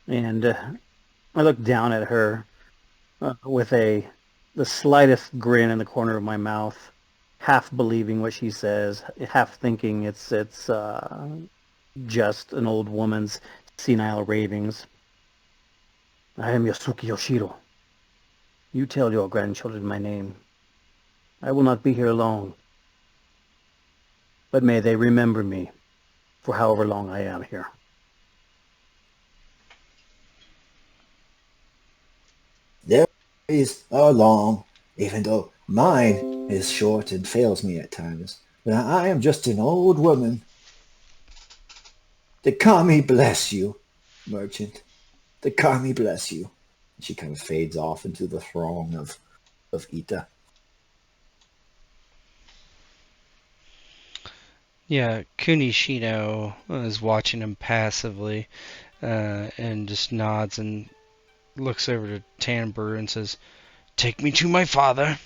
And I look down at her with the slightest grin in the corner of my mouth, half believing what she says, half thinking it's just an old woman's senile ravings. "I am Yasuki Yoshiro. You tell your grandchildren my name. I will not be here long, but may they remember me for however long I am here." Their days are long, even though mine is short and fails me at times. But I am just an old woman. The kami bless you, merchant. The kami bless you. She kind of fades off into the throng of Ita. Yeah, Kunishino is watching him passively and just nods and looks over to Tanbur and says, "Take me to my father."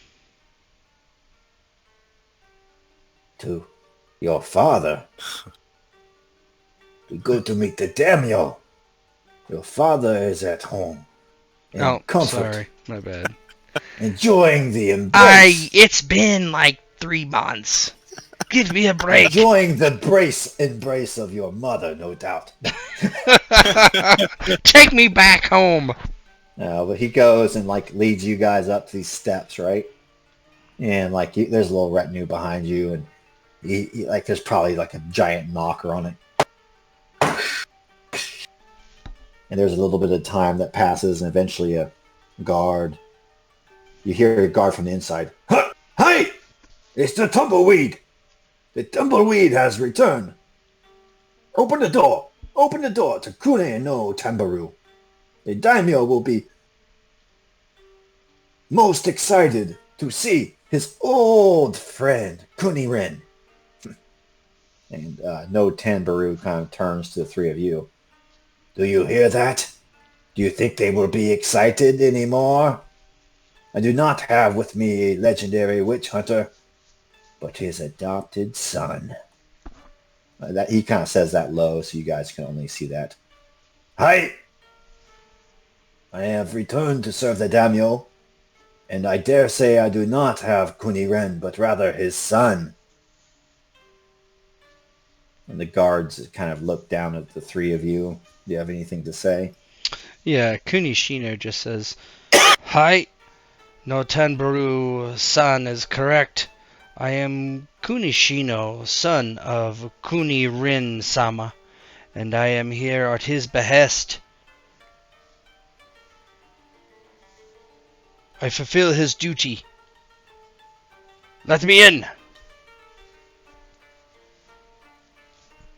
To your father? We go to meet the daimyo. Your father is at home. In comfort. Sorry, my bad. Enjoying the embrace. It's been like 3 months. Give me a break. Enjoying the embrace of your mother, no doubt. Take me back home. But he goes and leads you guys up these steps, right? And there's a little retinue behind you, and he there's probably a giant knocker on it. And there's a little bit of time that passes, and eventually a guard. You hear a guard from the inside. Hey! It's the tumbleweed! The tumbleweed has returned. Open the door! Open the door to Kune no Tambaru. The daimyo will be most excited to see his old friend, Kuniren. And no Tambaru kind of turns to the three of you. Do you hear that? Do you think they will be excited anymore? I do not have with me a legendary witch hunter, but his adopted son. That he kind of says that low, so you guys can only see that. Hi! I have returned to serve the daimyo, and I dare say I do not have Kuniren, but rather his son. And the guards kind of look down at the three of you. Do you have anything to say? Yeah, Kunishino just says, "Hi, no Tanbaru-san is correct. I am Kunishino, son of Kunirin-sama, and I am here at his behest. I fulfill his duty. Let me in."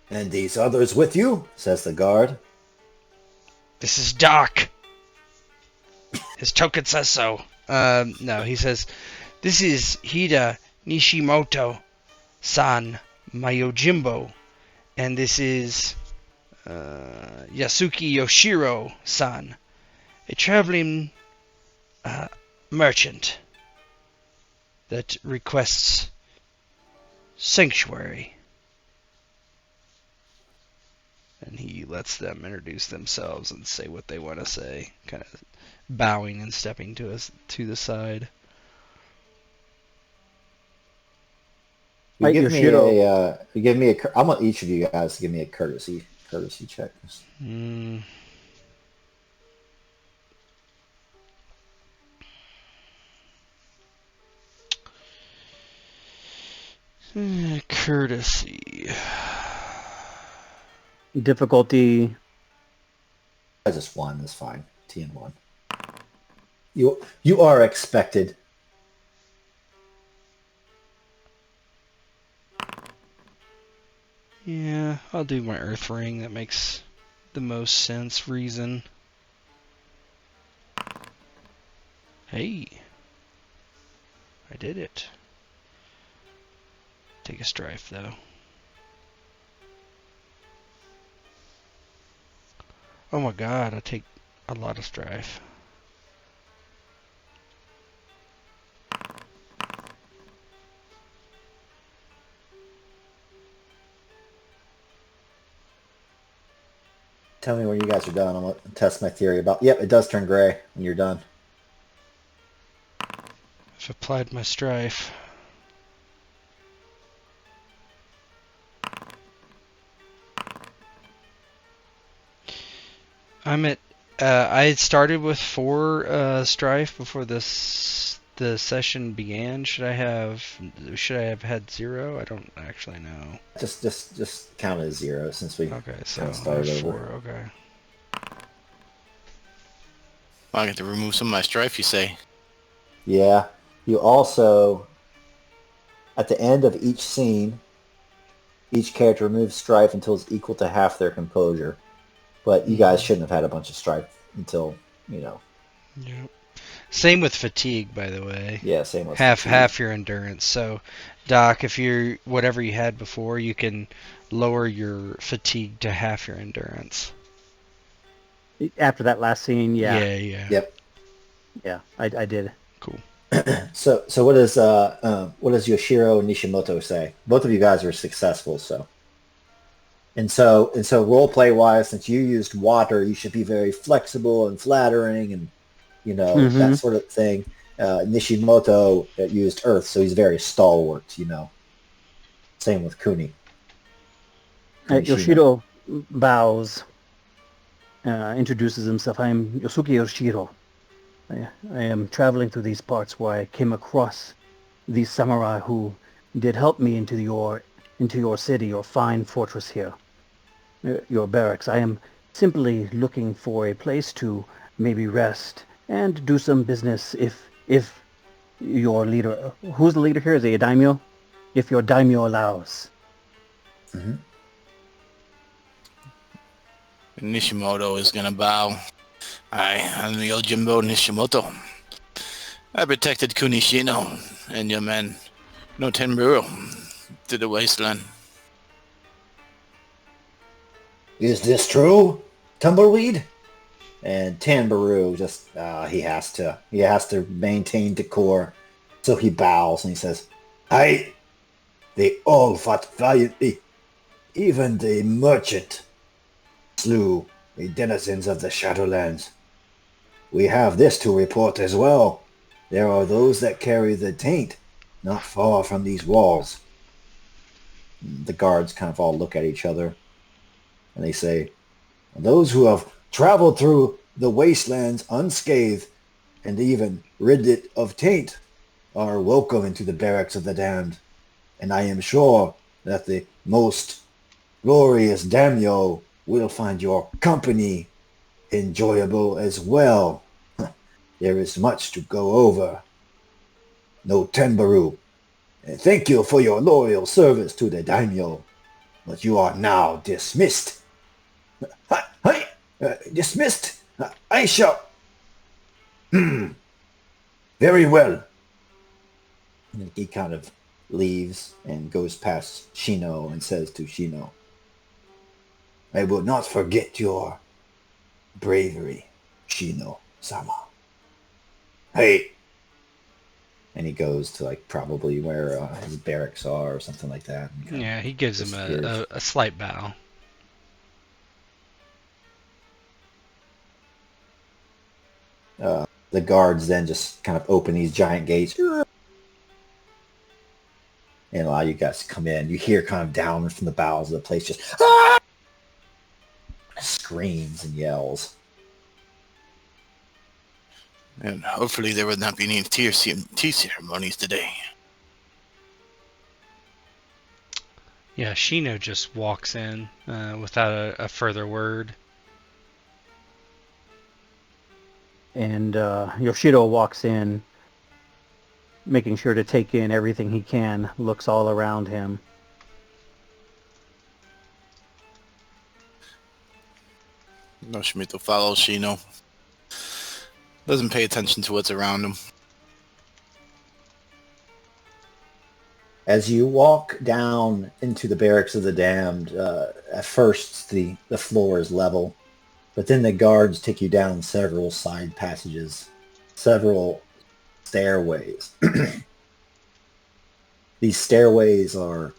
And these others with you? Says the guard. "This is Doc. His token says so." No, he says, "This is Hida Nishimoto, San Mayojimbo, and this is Yasuki Yoshiro-san, a traveling merchant that requests sanctuary. And he lets them introduce themselves and say what they want to say, kind of bowing and stepping to the side. You Right, give me Yoshiro. I want each of you guys to give me a courtesy check. Mm. Courtesy. Difficulty. I just won. That's fine. TN1. You are expected. Yeah, I'll do my Earth Ring. That makes the most sense. Reason. Hey. I did it. Take a strife, though. Oh my god, I take a lot of strife. Tell me when you guys are done. I'm going to test my theory about... Yep, it does turn gray when you're done. I've applied my strife. I'm at... I had started with 4 strife before the session began. Should I have had 0? I don't actually know. Just count it as 0 since we Okay, so kind of started over. 4. Okay. I get to remove some of my strife, you say? Yeah. You also, at the end of each scene, each character removes strife until it's equal to half their composure. But you guys shouldn't have had a bunch of strife until, Yep. Same with fatigue, by the way. Yeah, same with half your endurance. So, Doc, if you're whatever you had before, you can lower your fatigue to half your endurance. After that last scene, yeah. Yeah. Yep. Yeah, I did. Cool. So what does Yoshiro Nishimoto say? Both of you guys were successful, so. And so role play wise, since you used water, you should be very flexible and flattering and that sort of thing. Nishimoto used earth, so he's very stalwart, Same with Kuni. Yoshiro bows, introduces himself. I am Yosuke Yoshiro. I am traveling through these parts where I came across these samurai who did help me into your city, your fine fortress here, your barracks. I am simply looking for a place to maybe rest and do some business if your leader, who's the leader here? Is it a daimyo? If your daimyo allows. Mm-hmm. Nishimoto is gonna bow. I'm Yojimbo Nishimoto. I protected Kunishino and your men, no Tenburo, to the wasteland. Is this true, Tumbleweed? And Tanbaru just he has to maintain decor, so he bows and he says, they all fought valiantly. Even the merchant slew the denizens of the Shadowlands. We have this to report as well. There are those that carry the taint not far from these walls. The guards kind of all look at each other and they say, those who have traveled through the wastelands unscathed and even rid it of taint are welcome into the barracks of the damned. And I am sure that the most glorious daimyo will find your company enjoyable as well. There is much to go over. No Tenbaru. And thank you for your loyal service to the daimyo, but you are now dismissed. Dismissed? I shall... Very well. And he kind of leaves and goes past Shino and says to Shino, "I will not forget your bravery, Shino-sama. Hey!" And he goes to like probably where his barracks are or something like that. Yeah, he gives him a slight bow. The guards then just kind of open these giant gates and allow you guys to come in. You hear kind of down from the bowels of the place just screams and yells. And hopefully there will not be any tea ceremonies today. Yeah, Shino just walks in without a further word. And Yoshido walks in, making sure to take in everything he can, looks all around him. Yoshimito follows Shino. Doesn't pay attention to what's around him. As you walk down into the Barracks of the Damned, at first the floor is level, but then the guards take you down several side passages, several stairways. These stairways are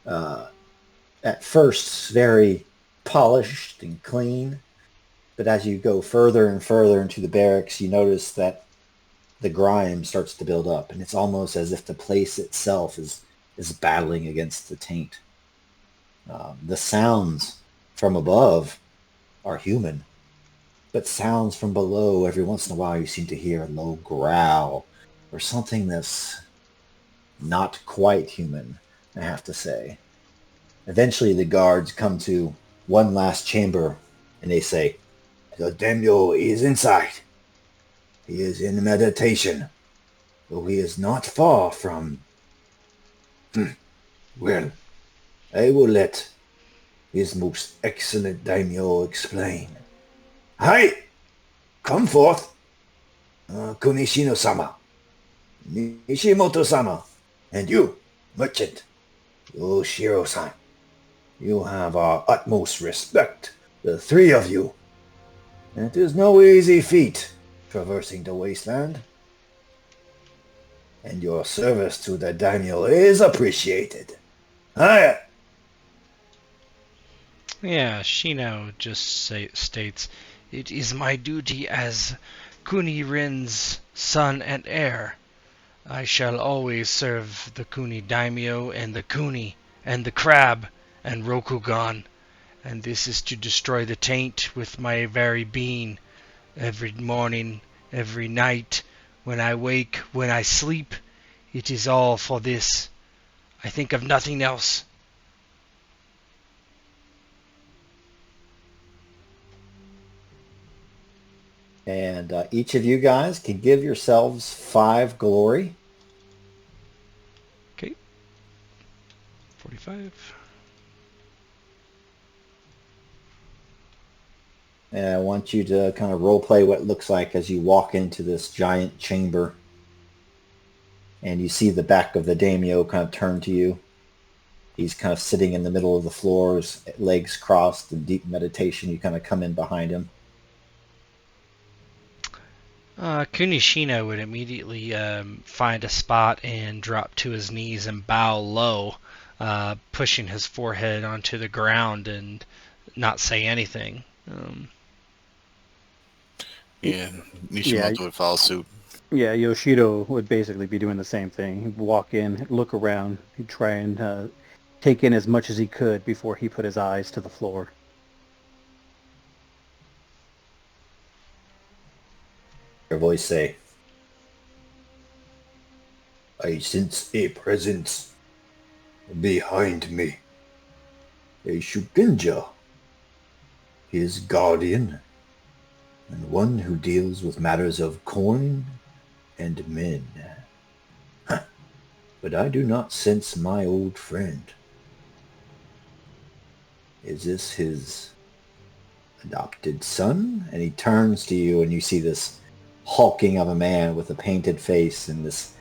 at first very polished and clean, but as you go further and further into the barracks, you notice that the grime starts to build up, and it's almost as if the place itself is battling against the taint. The sounds from above are human, but sounds from below, every once in a while you seem to hear a low growl or something that's not quite human, I have to say. Eventually the guards come to one last chamber and they say, "The daimyo is inside. He is in meditation, though he is not far from..." Well, I will let his most excellent daimyo explain. Hi! Come forth! Kunishino-sama, Nishimoto-sama, and you, merchant, Yoshiro-san. You have our utmost respect, the three of you. It is no easy feat, traversing the wasteland. And your service to the daimyo is appreciated. Hi! Yeah, Shino just states, "It is my duty as Kuni-Rin's son and heir. I shall always serve the Kuni daimyo and the Kuni and the crab and Rokugan, and this is to destroy the taint with my very being. Every morning, every night, when I wake, when I sleep, it is all for this. I think of nothing else." And each of you guys can give yourselves 5 glory. Okay. 45. And I want you to kind of role play what it looks like as you walk into this giant chamber. And you see the back of the daimyo kind of turn to you. He's kind of sitting in the middle of the floor, his legs crossed in deep meditation. You kind of come in behind him. Kunishino would immediately find a spot and drop to his knees and bow low, pushing his forehead onto the ground and not say anything. Yeah, Nishimoto would follow suit. Yeah, Yoshido would basically be doing the same thing. He'd walk in, look around, he'd try and take in as much as he could before he put his eyes to the floor. Your voice say, "I sense a presence behind me. A Shugenja, his guardian, and one who deals with matters of coin and men. But I do not sense my old friend. Is this his adopted son?" And he turns to you and you see this hulking of a man with a painted face and this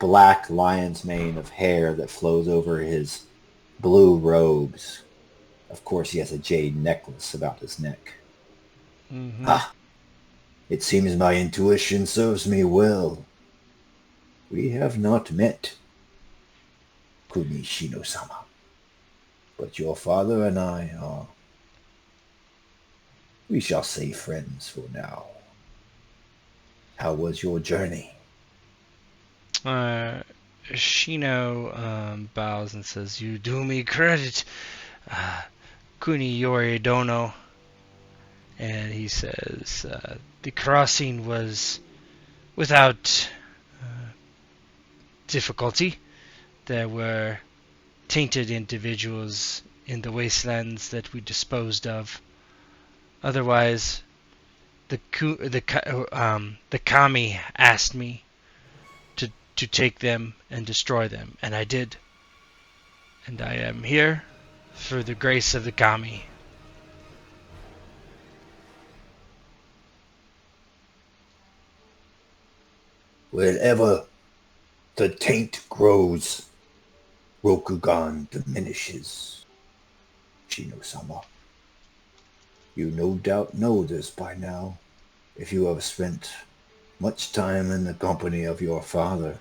black lion's mane of hair that flows over his blue robes. Of course, he has a jade necklace about his neck. Mm-hmm. Ah, it seems my intuition serves me well. We have not met, Kunishino-sama, but your father and I are, we shall say, friends for now. How was your journey? Shino bows and says, "You do me credit, Kuni Yori Dono." And he says, "The crossing was without difficulty. There were tainted individuals in the wastelands that we disposed of. Otherwise, the kami asked me to take them and destroy them, and I did. And I am here through the grace of the kami." Wherever the taint grows, Rokugan diminishes. Shino-sama, you no doubt know this by now, if you have spent much time in the company of your father.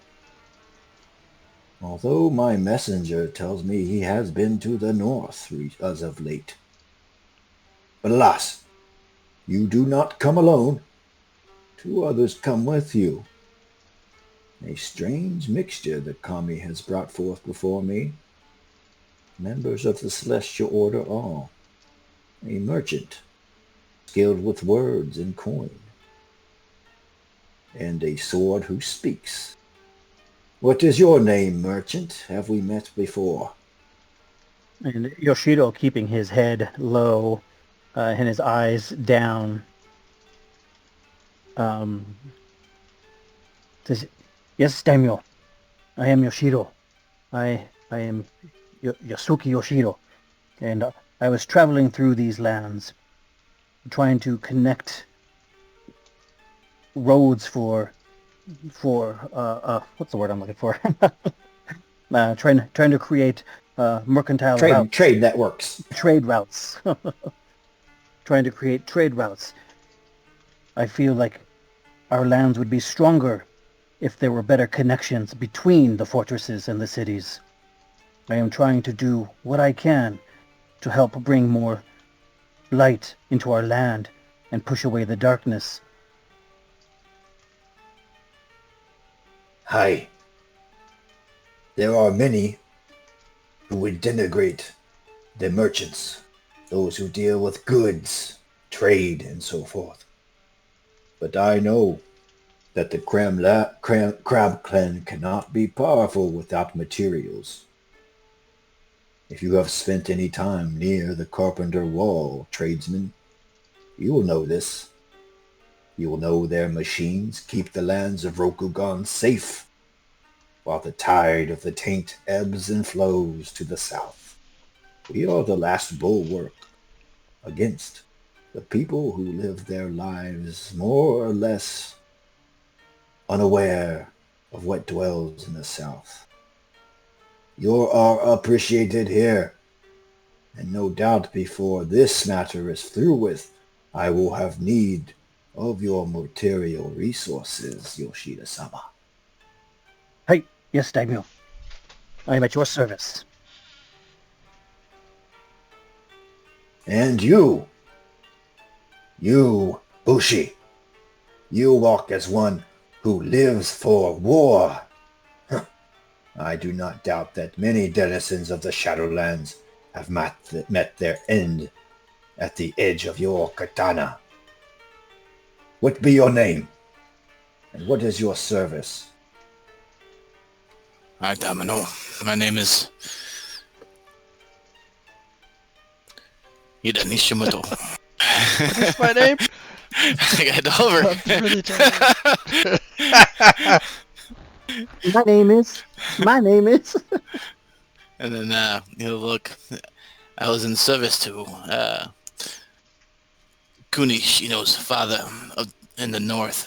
Although my messenger tells me he has been to the north as of late. But alas, you do not come alone. 2 others come with you. A strange mixture the kami has brought forth before me. Members of the Celestial Order all. A merchant, skilled with words and coin. And a sword who speaks. What is your name, merchant? Have we met before? And Yoshido, keeping his head low and his eyes down, says, "Yes, daimyo. I am Yoshido. I am Yasuki Yoshido, and I was traveling through these lands, trying to connect roads for what's the word I'm looking for? Trying to create mercantile routes. Trade networks. Trade routes. Trying to create trade routes. I feel like our lands would be stronger if there were better connections between the fortresses and the cities. I am trying to do what I can to help bring more light into our land and push away the darkness." Hi. There are many who would denigrate the merchants, those who deal with goods, trade, and so forth. But I know that the Crab Clan cannot be powerful without materials. If you have spent any time near the Carpenter Wall, tradesmen, you will know this. You will know their machines keep the lands of Rokugan safe, while the tide of the taint ebbs and flows to the south. We are the last bulwark against the people who live their lives more or less unaware of what dwells in the south. You are appreciated here, and no doubt before this matter is through with, I will have need of your material resources, Yoshida-sama. Hey, yes, daimyo. I am at your service. And you, Bushi, you walk as one who lives for war. I do not doubt that many denizens of the Shadowlands have met their end at the edge of your katana. What be your name? And what is your service? Hi, Domino. My name is Ida Nishimoto. What's my name? I got over. My name is. And then, look, I was in service to Kuni Shino's father in the north.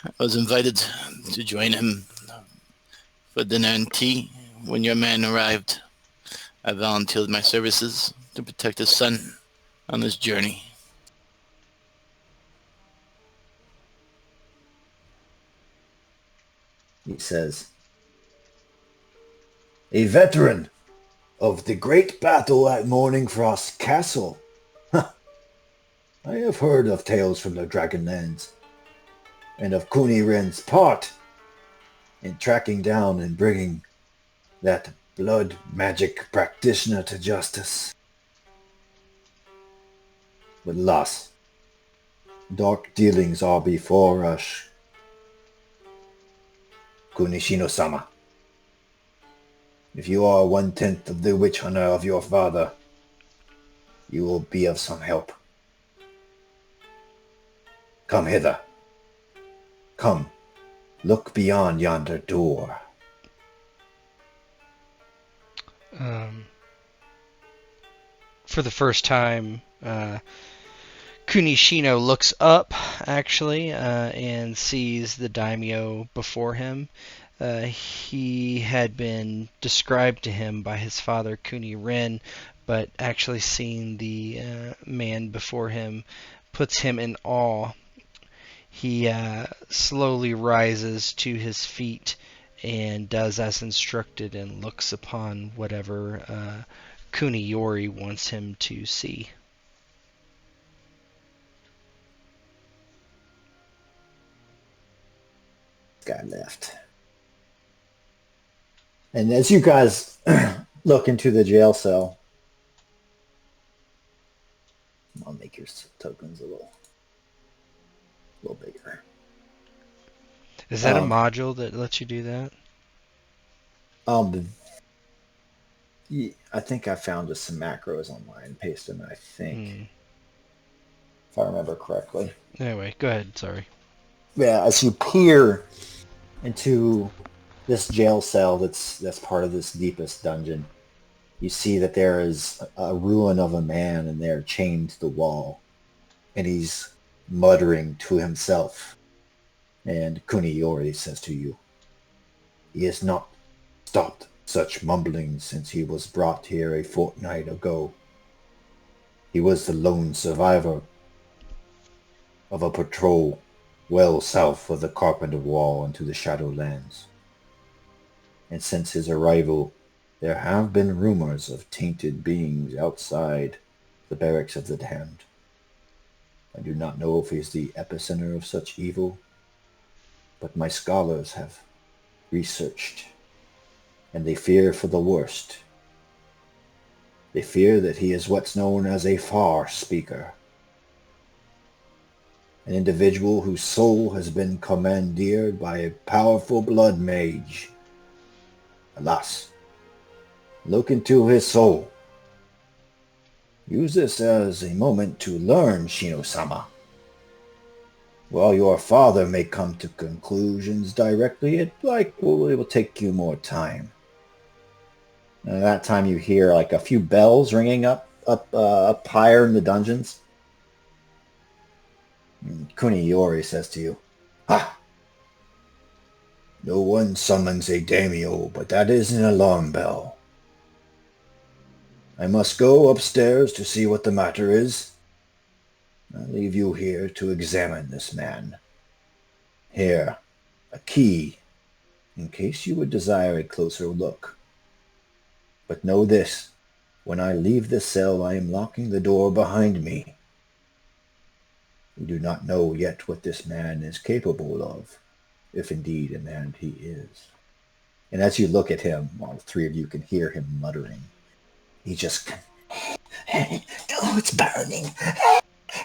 I was invited to join him for dinner and tea when your man arrived. I volunteered my services to protect his son on this journey. He says, "A veteran of the great battle at Morningfrost Castle. I have heard of tales from the Dragonlands, and of Kuni Ren's part in tracking down and bringing that blood magic practitioner to justice. But alas, dark dealings are before us. Kunishino-sama, if you are 1/10 of the witch hunter of your father, you will be of some help. Come hither. Come, look beyond yonder door." For the first time, Kunishino looks up, actually, and sees the daimyo before him. He had been described to him by his father, Kuni Ren, but actually seeing the man before him puts him in awe. He slowly rises to his feet and does as instructed and looks upon whatever Kuniyori wants him to see. Guy left. And as you guys look into the jail cell, I'll make your tokens a little bigger. Is that a module that lets you do that? I think I found just some macros online and pasted them, I think. If I remember correctly. Anyway, go ahead, sorry. Yeah, as you peer into this jail cell that's part of this deepest dungeon, you see that there is a ruin of a man in there chained to the wall, and he's muttering to himself. And Kuniyori says to you, "He has not stopped such mumbling since he was brought here a fortnight ago. He was the lone survivor of a patrol well south of the Carpenter Wall into the Shadowlands. And since his arrival, there have been rumors of tainted beings outside the Barracks of the Damned. I do not know if he's the epicenter of such evil, but my scholars have researched, and they fear for the worst. They fear that he is what's known as a far speaker, an individual whose soul has been commandeered by a powerful blood mage. Alas, look into his soul. Use this as a moment to learn, Shino-sama. While your father may come to conclusions directly, it will take you more time." And at that time you hear like a few bells ringing up higher in the dungeons. And Kuniyori says to you, "Ha! No one summons a daimyo, but that is an alarm bell. I must go upstairs to see what the matter is. I'll leave you here to examine this man. Here, a key, in case you would desire a closer look. But know this, when I leave this cell, I am locking the door behind me. We do not know yet what this man is capable of, if indeed a man he is." And as you look at him, all three of you can hear him muttering. He just, "Oh, it's burning.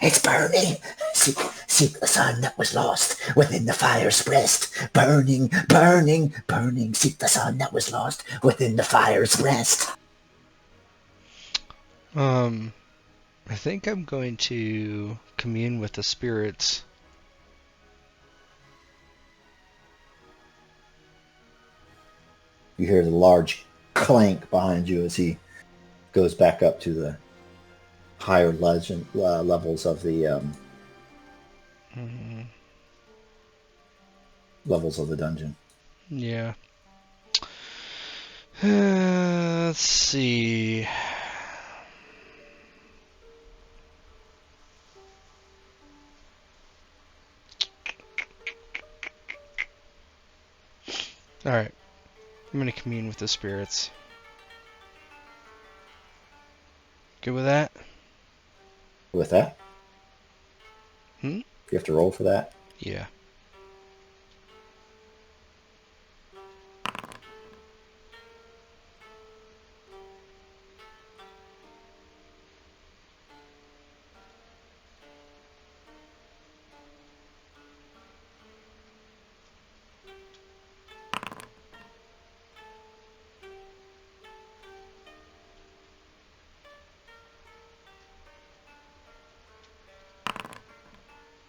It's burning. Seek the sun that was lost within the fire's breast. Burning, burning, burning. Seek the sun that was lost within the fire's breast." I think I'm going to commune with the spirits. You hear the large clank behind you as he goes back up to the higher levels of the levels of the dungeon. Yeah. Let's see. Alright. I'm going to commune with the spirits. Good with that? With that? Hmm? You have to roll for that? Yeah.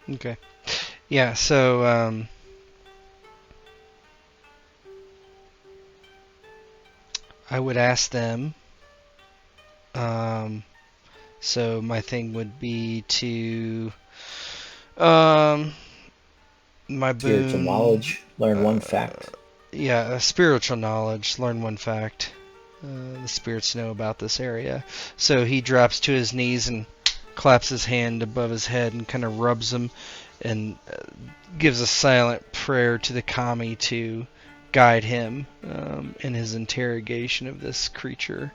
Okay. Yeah, so, I would ask them, so my thing would be to, my Spiritual boon, knowledge, learn one uh, fact. yeah, spiritual knowledge, learn one fact. The spirits know about this area. So he drops to his knees and claps his hand above his head and kind of rubs him and gives a silent prayer to the kami to guide him in his interrogation of this creature.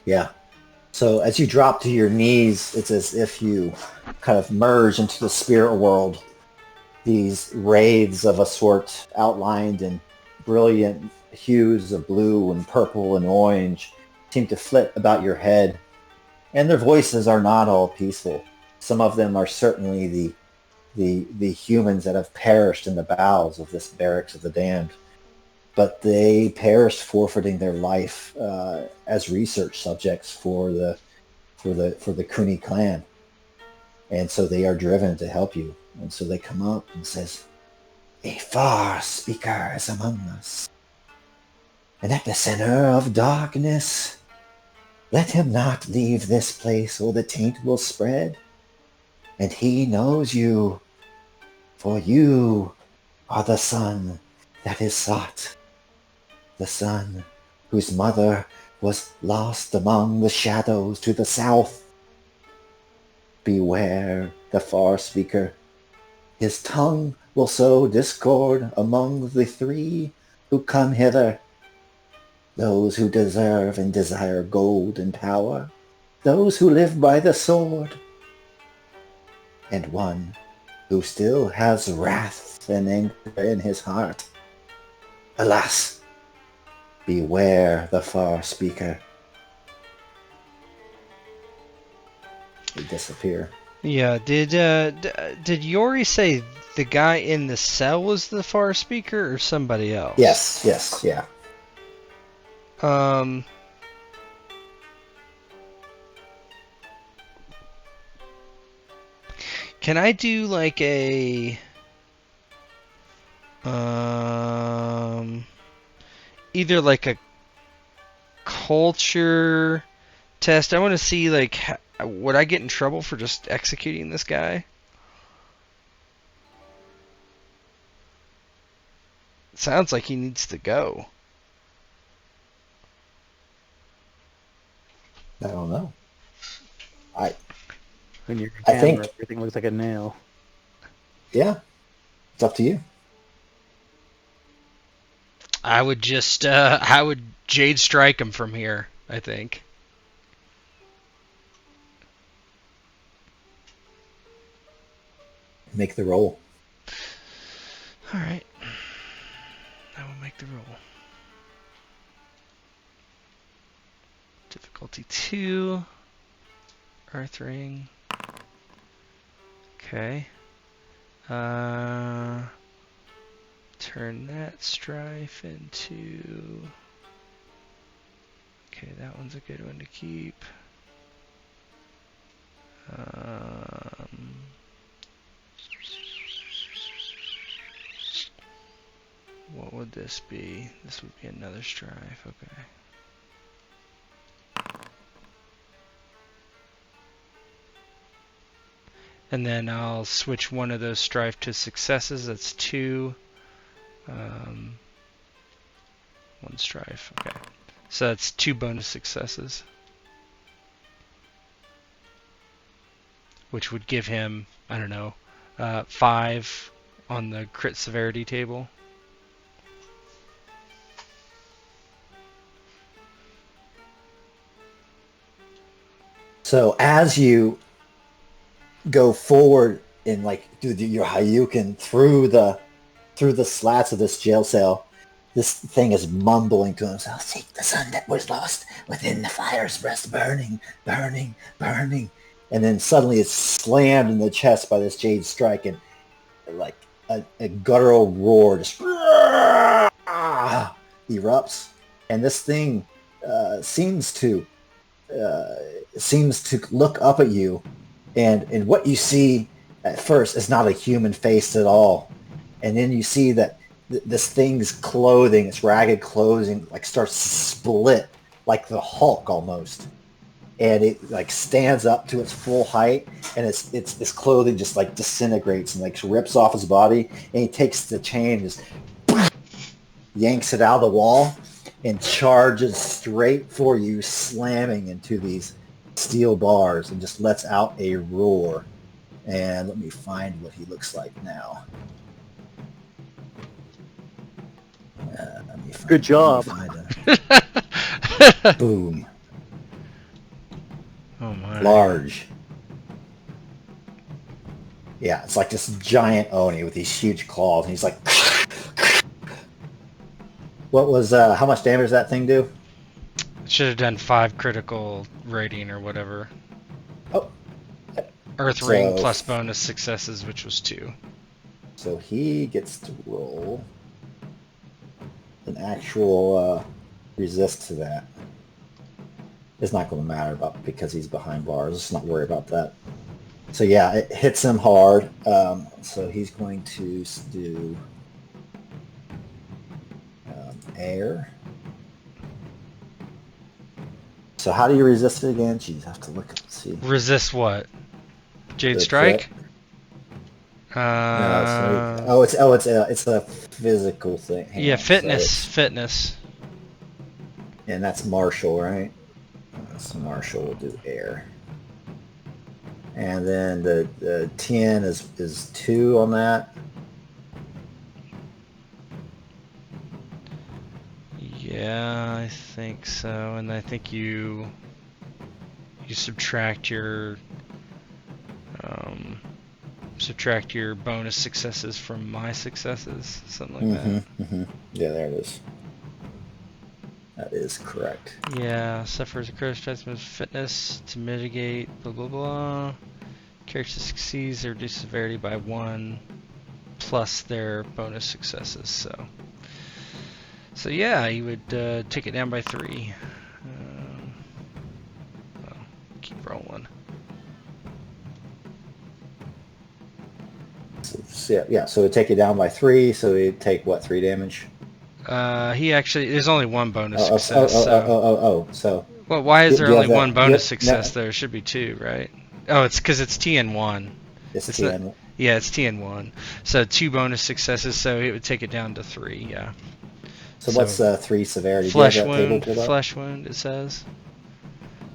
Yeah. So as you drop to your knees, it's as if you kind of merge into the spirit world. These wraiths of a sort outlined in brilliant hues of blue and purple and orange seem to flit about your head. And their voices are not all peaceful. Some of them are certainly the humans that have perished in the bowels of this barracks of the damned. But they perished forfeiting their life as research subjects for the Kuni clan, and so they are driven to help you. And so they come up and says, "A far speaker is among us, and at the center of darkness. Let him not leave this place, or the taint will spread. And he knows you, for you are the son that is sought, the son whose mother was lost among the shadows to the south. Beware the far speaker. His tongue will sow discord among the three who come hither, those who deserve and desire gold and power, those who live by the sword, and one who still has wrath and anger in his heart. Alas, beware the far speaker." They disappear. Yeah, did Yori say the guy in the cell was the far speaker or somebody else? Yes, yeah. Um, can I do like a either like a culture test? I want to see like would I get in trouble for just executing this guy? Sounds like he needs to go. I don't know. When you're I camera, think, everything looks like a nail. yeah, it's up to you. I would just I would Jade strike him from here, I think. Make the roll. All right. I will make the roll. Difficulty 2. Earth ring. Okay. Turn that strife into... Okay, that one's a good one to keep. What would this be? This would be another strife, okay. And then I'll switch one of those strife to successes. That's 2. 1 strife. Okay. So that's 2 bonus successes. Which would give him, I don't know, 5 on the crit severity table. So as you go forward and like do your Hayuken through the slats of this jail cell, this thing is mumbling to himself, "Seek the sun that was lost within the fire's breast, burning, burning, burning." And then suddenly it's slammed in the chest by this jade strike, and like a guttural roar just erupts. And this thing seems to look up at you, and what you see at first is not a human face at all. And then you see that this thing's clothing, its ragged clothing, like starts to split like the Hulk almost, and it like stands up to its full height, and its clothing just like disintegrates and like rips off his body, and he takes the chain and just yanks it out of the wall and charges straight for you, slamming into these steel bars, and just lets out a roar. And let me find what he looks like now. Good job. Boom. Oh my. Large. Yeah, it's like this giant Oni with these huge claws, and he's like... What was, how much damage does that thing do? Should have done 5 critical rating or whatever. Oh. Earth ring plus bonus successes, which was 2. So he gets to roll an actual resist to that. It's not going to matter because he's behind bars. Let's not worry about that. So yeah, it hits him hard. So he's going to do air. So how do you resist it again? Jeez, I have to look and see. Resist what? Jade The strike? No, it's a physical thing. Yeah, fitness. And that's martial, right? So martial will do air. And then the 10 is 2 on that. Yeah, I think so. And I think you subtract your bonus successes from my successes, something like that. Mm-hmm. Yeah, there it is. That is correct. Yeah, suffers a critical judgment of fitness to mitigate blah blah blah. Character succeeds or reduce severity by 1 plus their bonus successes. So yeah, you would take it down by 3. Well, keep rolling. So it would take it down by 3. So it'd take what, 3 damage? There's only 1 bonus success. So. Well, why is there only 1 bonus success? There should be 2, right? Oh, it's because it's TN1. It's TN1. Yeah, it's TN1. So 2 bonus successes, so it would take it down to 3. Yeah. So what's 3 severity? Flesh wound. It says.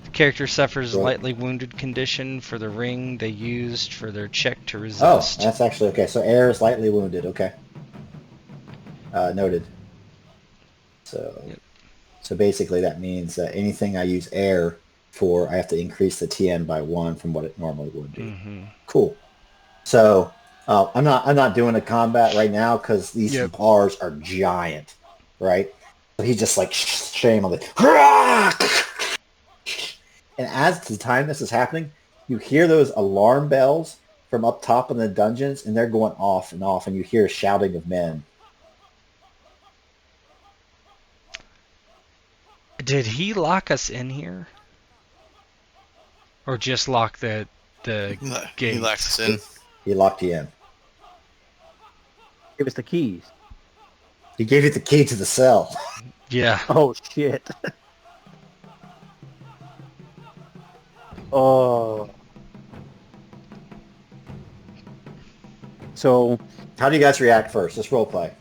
The character suffers a lightly wounded condition for the ring they used for their check to resist. Oh, that's actually okay. So air is lightly wounded. Okay. Noted. So basically that means that anything I use air for, I have to increase the TN by 1 from what it normally would be. Mm-hmm. Cool. So I'm not doing a combat right now because these bars are giant, right? So he's just like shamelessly. And as the time this is happening, you hear those alarm bells from up top in the dungeons, and they're going off and off, and you hear shouting of men. Did he lock us in here? Or just lock the gate? He locked us in. He locked you in. Give us the keys. He gave you the key to the cell. Yeah. Oh, shit. Oh. So... How do you guys react first? Let's role play.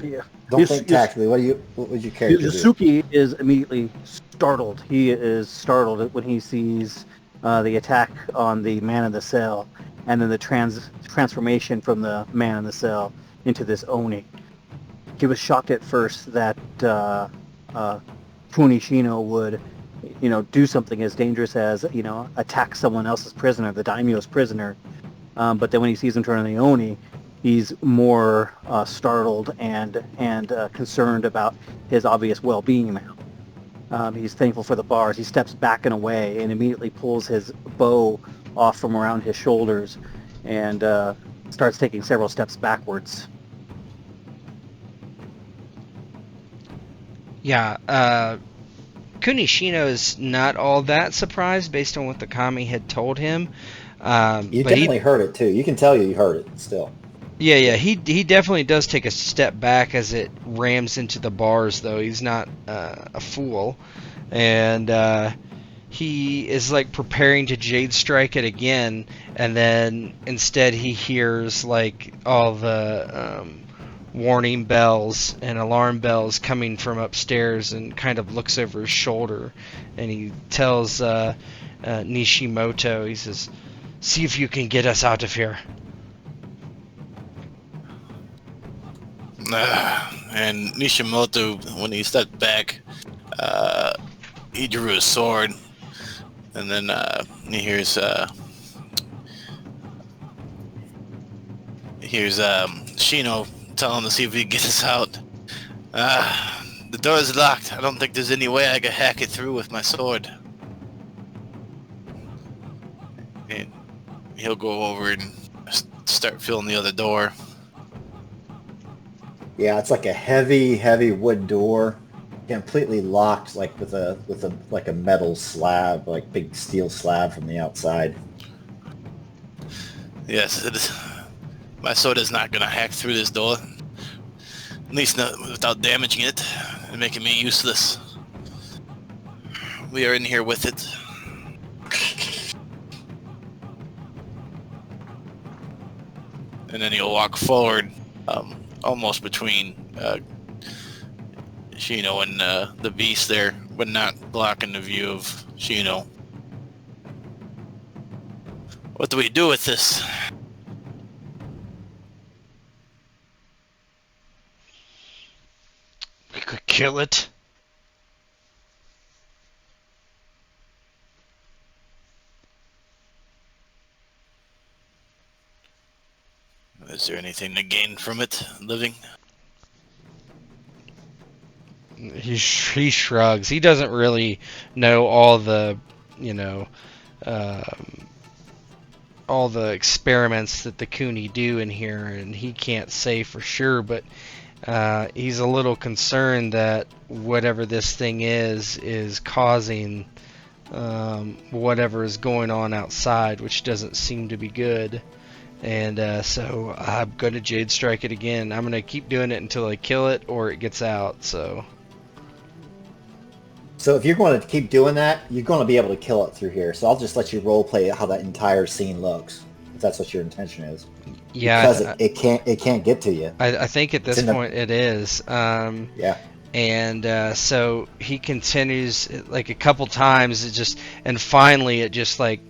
Yeah. Don't think tactically. What would your character do? Yasuki is immediately startled. He is startled when he sees the attack on the man in the cell, and then the transformation from the man in the cell into this Oni. He was shocked at first that Kunishino would, do something as dangerous as, attack someone else's prisoner, the daimyo's prisoner. But then when he sees him turn on the Oni, he's more startled and concerned about his obvious well-being now. He's thankful for the bars. He steps back and away and immediately pulls his bow off from around his shoulders and starts taking several steps backwards. Yeah, Kunishino is not all that surprised based on what the kami had told him. You But definitely heard it too. You can tell you heard it still. yeah, he definitely does take a step back as it rams into the bars, though. He's not a fool. And he is like preparing to Jade Strike it again, and then instead he hears like all the warning bells and alarm bells coming from upstairs, and kind of looks over his shoulder, and he tells Nishimoto, he says, "See if you can get us out of here." And Nishimoto, when he stepped back, he drew his sword, and then he hears Shino telling him to see if he can get us out. The door is locked. I don't think there's any way I could hack it through with my sword. And he'll go over and start feeling the other door. Yeah, it's like a heavy wood door, completely locked, like with a metal slab, like big steel slab from the outside. Yes, it is. My sword is not gonna hack through this door. At least not without damaging it and making me useless. We are in here with it. And then he'll walk forward, almost between Shino and the beast there, but not blocking the view of Shino. What do we do with this? We could kill it. Is there anything to gain from it, living? He shrugs. He doesn't really know all the, all the experiments that the Kuni do in here, and he can't say for sure, but he's a little concerned that whatever this thing is causing whatever is going on outside, which doesn't seem to be good. And so I'm going to Jade Strike it again. I'm going to keep doing it until I kill it or it gets out. So if you're going to keep doing that, you're going to be able to kill it through here. So I'll just let you role play how that entire scene looks, if that's what your intention is. yeah, Because it can't get to you. I think at this point it is. Yeah. And so he continues like a couple times. And finally it just like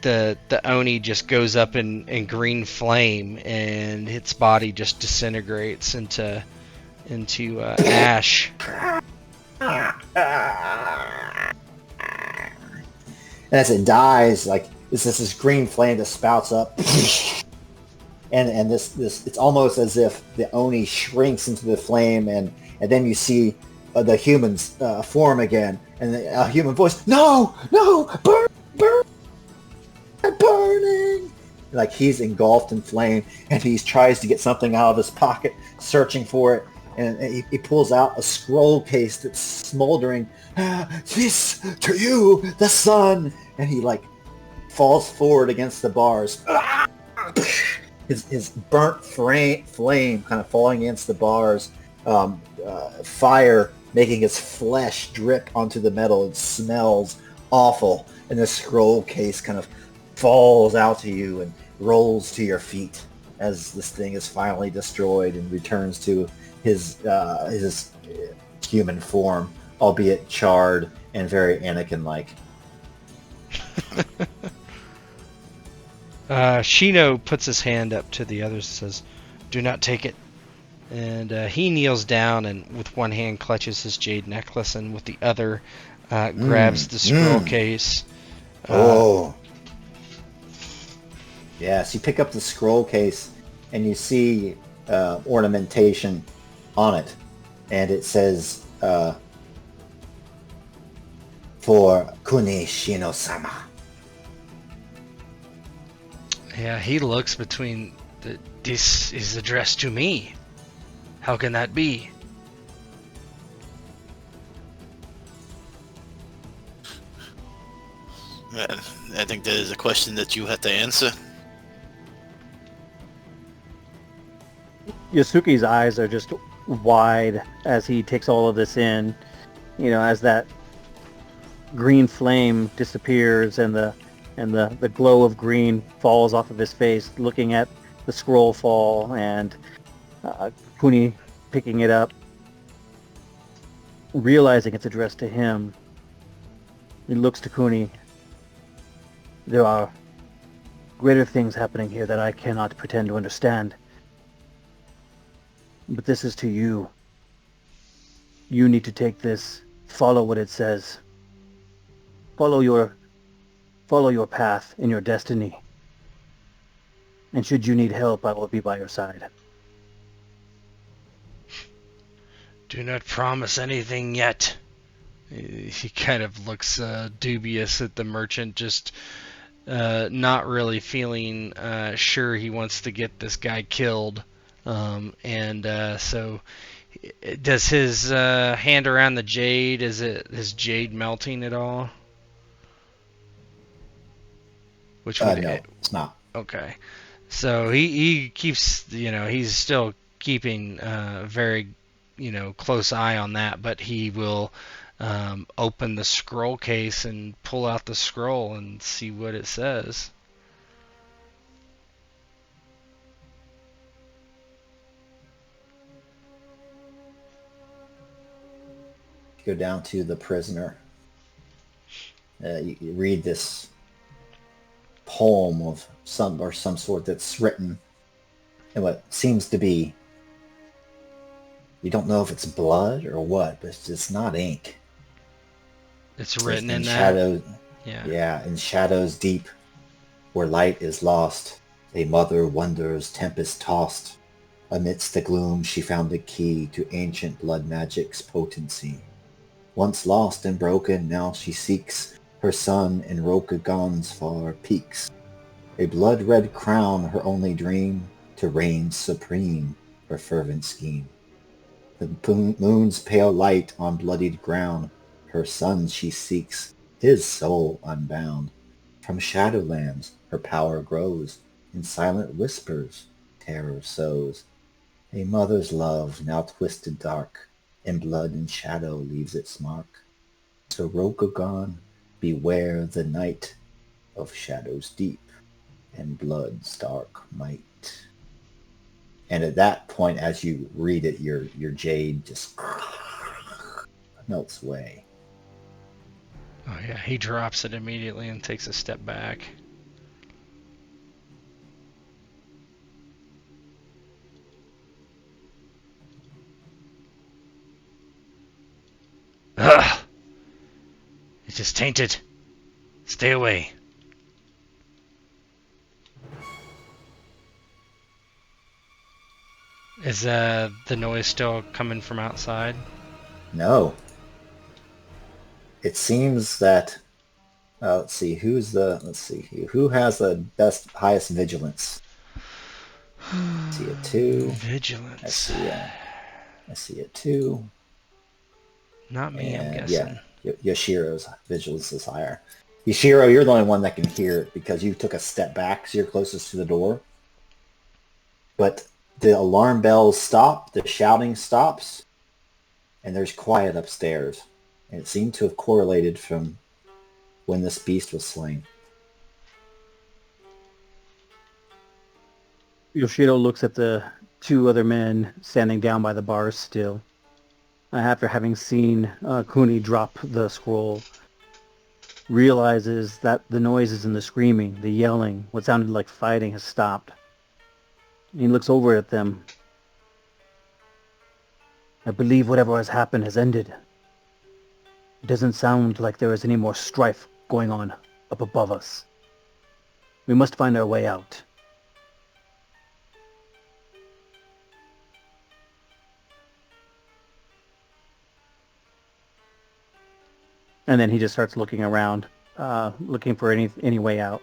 the Oni just goes up in green flame, and its body just disintegrates into ash. And as it dies, like this green flame that spouts up, and this it's almost as if the Oni shrinks into the flame, and then you see the human's form again, and a human voice, no, burn, burning! Like he's engulfed in flame, and he tries to get something out of his pocket, searching for it, and he pulls out a scroll case that's smoldering. This to you, the sun, and he like falls forward against the bars. His burnt flame kind of falling against the bars, fire making his flesh drip onto the metal. It smells awful, and the scroll case kind of falls out to you and rolls to your feet as this thing is finally destroyed and returns to his human form, albeit charred and very Anakin-like. Shino puts his hand up to the others and says, "Do not take it." And he kneels down and with one hand clutches his jade necklace and with the other grabs the scroll case. Yes, you pick up the scroll case and you see ornamentation on it. And it says, for Kuni Shino-sama. Yeah, he looks between. This is addressed to me. How can that be? I think that is a question that you have to answer. Yasuki's eyes are just wide as he takes all of this in. You know, as that green flame disappears and the glow of green falls off of his face, looking at the scroll fall and Kuni picking it up, realizing it's addressed to him. He looks to Kuni. There are greater things happening here that I cannot pretend to understand. But this is to you. You need to take this, follow what it says. Follow your path in your destiny. And should you need help, I will be by your side. Do not promise anything yet. He kind of looks dubious at the merchant, just not really feeling sure he wants to get this guy killed. So does his hand around the jade, is jade melting at all? Which would no, it's not. Okay. So he keeps, he's still keeping very, close eye on that, but he will open the scroll case and pull out the scroll and see what it says. Go down to the prisoner. You read this poem of some sort that's written in what seems to be, you don't know if it's blood or what, but it's not ink. It's written in that. Shadows, yeah, in shadows deep, where light is lost, a mother wonders, tempest tossed. Amidst the gloom, she found the key to ancient blood magic's potency. Once lost and broken, now she seeks her son in Rokugan's far peaks. A blood-red crown, her only dream, to reign supreme, her fervent scheme. The moon's pale light on bloodied ground, her son she seeks, his soul unbound. From shadowlands her power grows, in silent whispers terror sows. A mother's love, now twisted dark, in blood and shadow leaves its mark. So Rokugan, beware the night of shadows deep and blood's dark might. And at that point, as you read it, your jade just melts away. Oh yeah, he drops it immediately and takes a step back. Ugh! It is tainted. Stay away. Is the noise still coming from outside? No. It seems that let's see who has the highest vigilance. I see a 2. Vigilance. I see a 2. Not me, and, I'm guessing. Yeah, Yashiro's vigilance is higher. Yashiro, you're the only one that can hear it because you took a step back, so you're closest to the door. But the alarm bells stop, the shouting stops, and there's quiet upstairs. And it seemed to have correlated from when this beast was slain. Yoshiro looks at the two other men standing down by the bars still. After having seen Cooney drop the scroll, realizes that the noises and the screaming, the yelling, what sounded like fighting has stopped. He looks over at them. I believe whatever has happened has ended. It doesn't sound like there is any more strife going on up above us. We must find our way out. And then he just starts looking around, looking for any way out.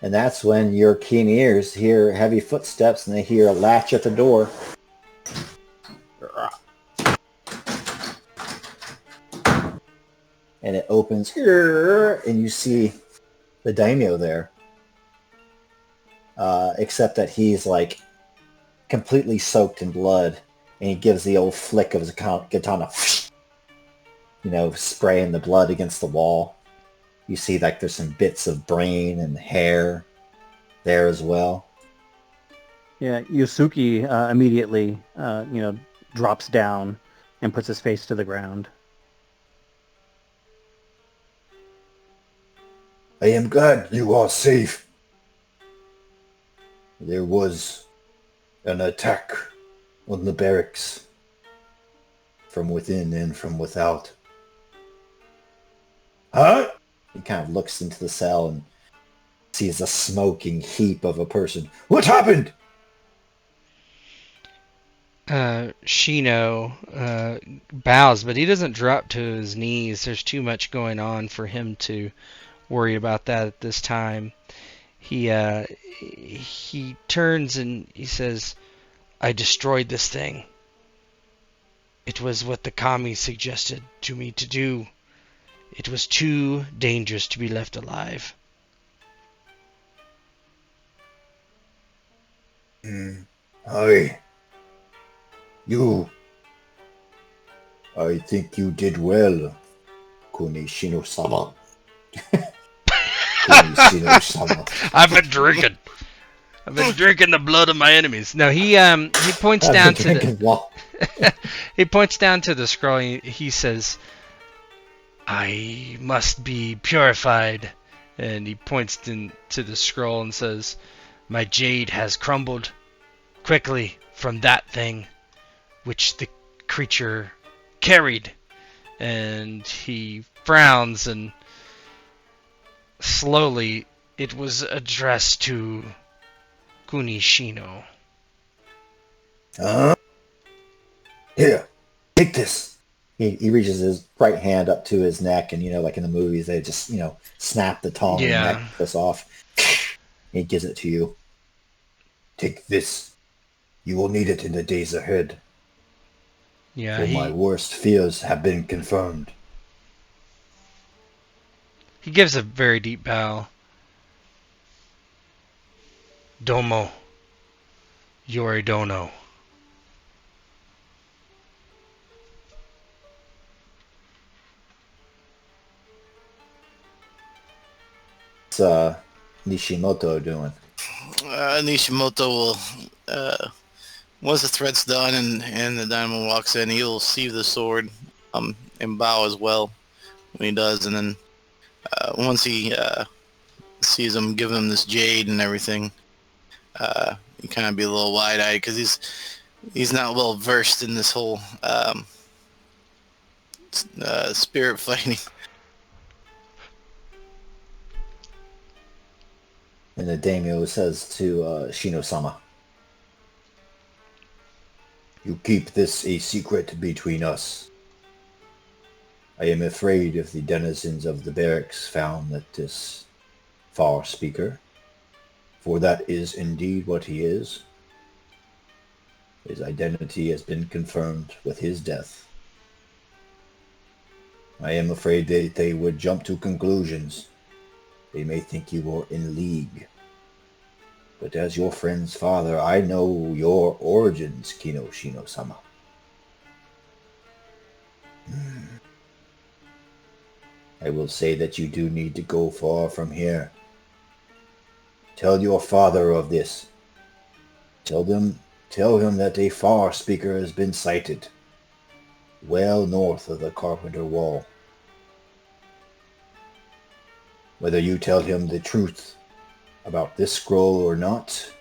And that's when your keen ears hear heavy footsteps and they hear a latch at the door. And it opens, and you see the daimyo there. Except that he's like completely soaked in blood, and he gives the old flick of his katana, spraying the blood against the wall. You see like there's some bits of brain and hair there as well. Yeah, Yusuke immediately, drops down and puts his face to the ground. I am glad you are safe. There was an attack on the barracks from within and from without. Huh? He kind of looks into the cell and sees a smoking heap of a person. What happened? Shino bows, but he doesn't drop to his knees. There's too much going on for him to worry about that at this time. He turns and he says, I destroyed this thing. It was what the kami suggested to me to do. It was too dangerous to be left alive. I think you did well, Kunishino-sama. Kunishino-sama. I've been drinking. I've been drinking the blood of my enemies. No, he points down to the he points down to the scroll. He says, I must be purified. And he points to the scroll and says, my jade has crumbled quickly from that thing which the creature carried. And he frowns, and slowly it was addressed to Kunishino. Here, take this. He reaches his right hand up to his neck, and like in the movies, they just snap the tongue and necklace off. He gives it to you. Take this. You will need it in the days ahead. Yeah, for my worst fears have been confirmed. He gives a very deep bow. Domo. Yoridono. What's Nishimoto doing? Nishimoto will, once the threat's done and the Dynamo walks in, he'll sheathe the sword and bow as well when he does. And then once he sees him, give him this jade and everything, he kind of be a little wide-eyed because he's not well versed in this whole spirit fighting. And the daimyo says to Shino-sama, you keep this a secret between us. I am afraid if the denizens of the barracks found that this far speaker, for that is indeed what he is, his identity has been confirmed with his death. I am afraid they would jump to conclusions. They may think you are in league. But as your friend's father, I know your origins, Kinoshino-sama. I will say that you do need to go far from here. Tell your father of this. Tell them Tell him that a far speaker has been sighted, well north of the Carpenter Wall. Whether you tell him the truth about this scroll or not,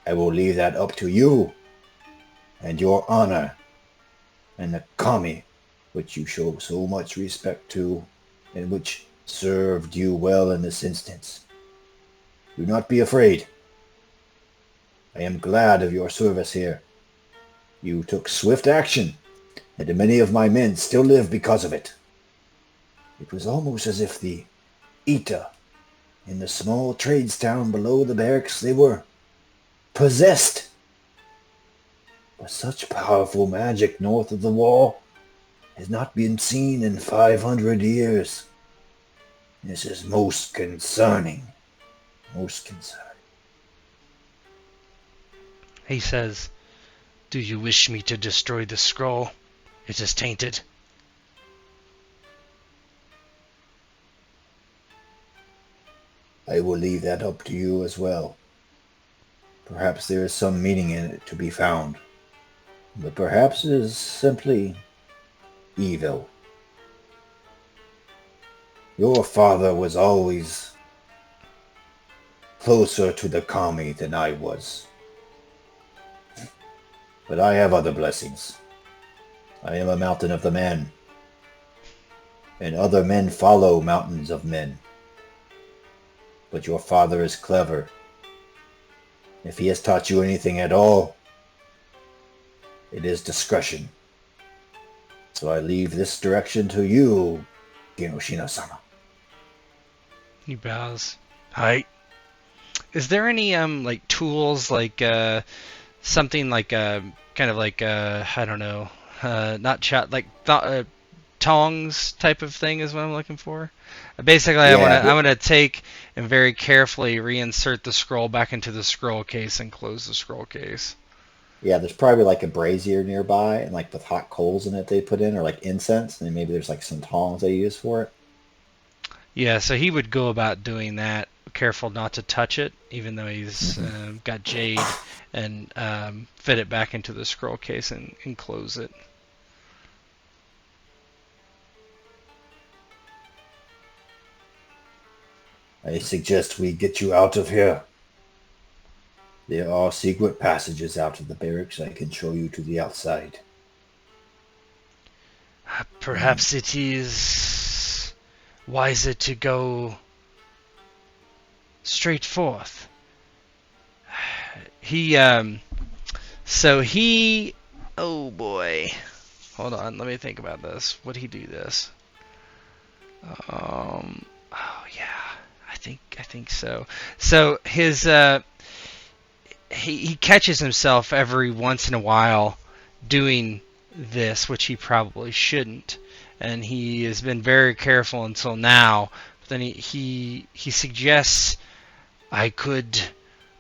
I will leave that up to you and your honor and the kami, which you show so much respect to and which served you well in this instance. Do not be afraid. I am glad of your service here. You took swift action, and many of my men still live because of it. It was almost as if the Ita in the small trades town below the barracks, they were possessed by such powerful magic north of the wall has not been seen in 500 years. This is most concerning. Most concerning. He says, "Do you wish me to destroy the scroll? It is tainted." I will leave that up to you as well. Perhaps there is some meaning in it to be found, but perhaps it is simply evil. Your father was always closer to the kami than I was. But I have other blessings. I am a mountain of the men, and other men follow mountains of men. But your father is clever. If he has taught you anything at all, it is discretion. So I leave this direction to you, Kinoshina-sama. He bows. Hi. Is there any like tools, like something like kind of like I don't know, not like tongs type of thing is what I'm looking for. Basically, Yeah, I want to take and very carefully reinsert the scroll back into the scroll case and close the scroll case. Yeah, there's probably like a brazier nearby, and like with hot coals in it they put in, or like incense, and maybe there's like some tongs they use for it. Yeah, so he would go about doing that, careful not to touch it, even though he's got jade, and fit it back into the scroll case and close it. I suggest we get you out of here. There are secret passages out of the barracks. I can show you to the outside. Perhaps it is wiser to go straight forth. Oh boy. Hold on, let me think about this. Would he do this? Oh yeah, I think so. So his he catches himself every once in a while doing this, which he probably shouldn't, and he has been very careful until now. But then he suggests I could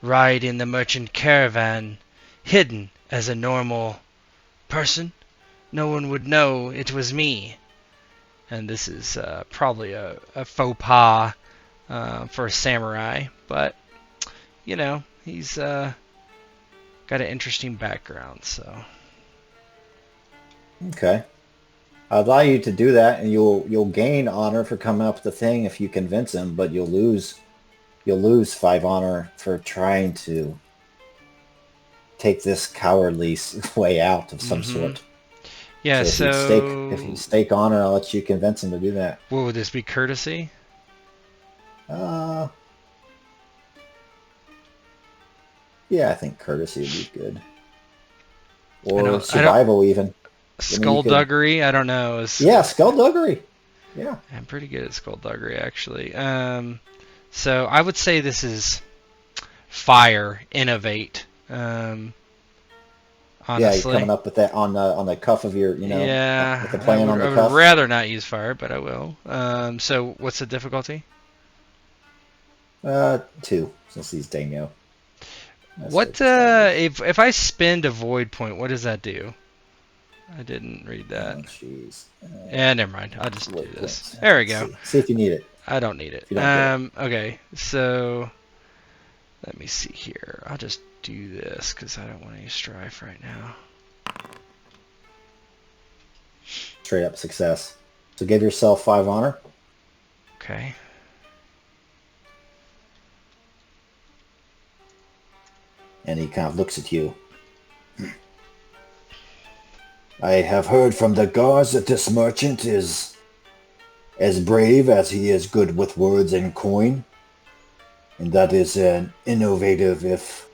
ride in the merchant caravan hidden as a normal person. No one would know it was me. And this is probably a faux pas for a samurai, but you know, he's got an interesting background, so. Okay. I'll allow you to do that, and you'll gain honor for coming up with the thing if you convince him, but you'll lose 5 honor for trying to take this cowardly way out of some sort. Yeah, so if you stake honor, I'll let you convince him to do that. What would this be, courtesy? Yeah, I think courtesy would be good. Or survival even. Skullduggery? I don't know. Yeah, skullduggery. Yeah. I'm pretty good at skullduggery, actually. So I would say this is fire, innovate. Honestly. Yeah, you're coming up with that on the cuff of your, Yeah, with the plan on the cuff. I would rather not use fire, but I will. So what's the difficulty? 2, since he's daimyo. What if I spend a void point? What does that do? I didn't read that. Oh, jeez. Yeah, never mind. I'll just do this. There we go. See if you need it. I don't need it. Okay, so let me see here. I'll just do this because I don't want any strife right now. Straight up success. So give yourself 5 honor. Okay. And he kind of looks at you. I have heard from the guards that this merchant is as brave as he is good with words and coin. And that is an innovative, if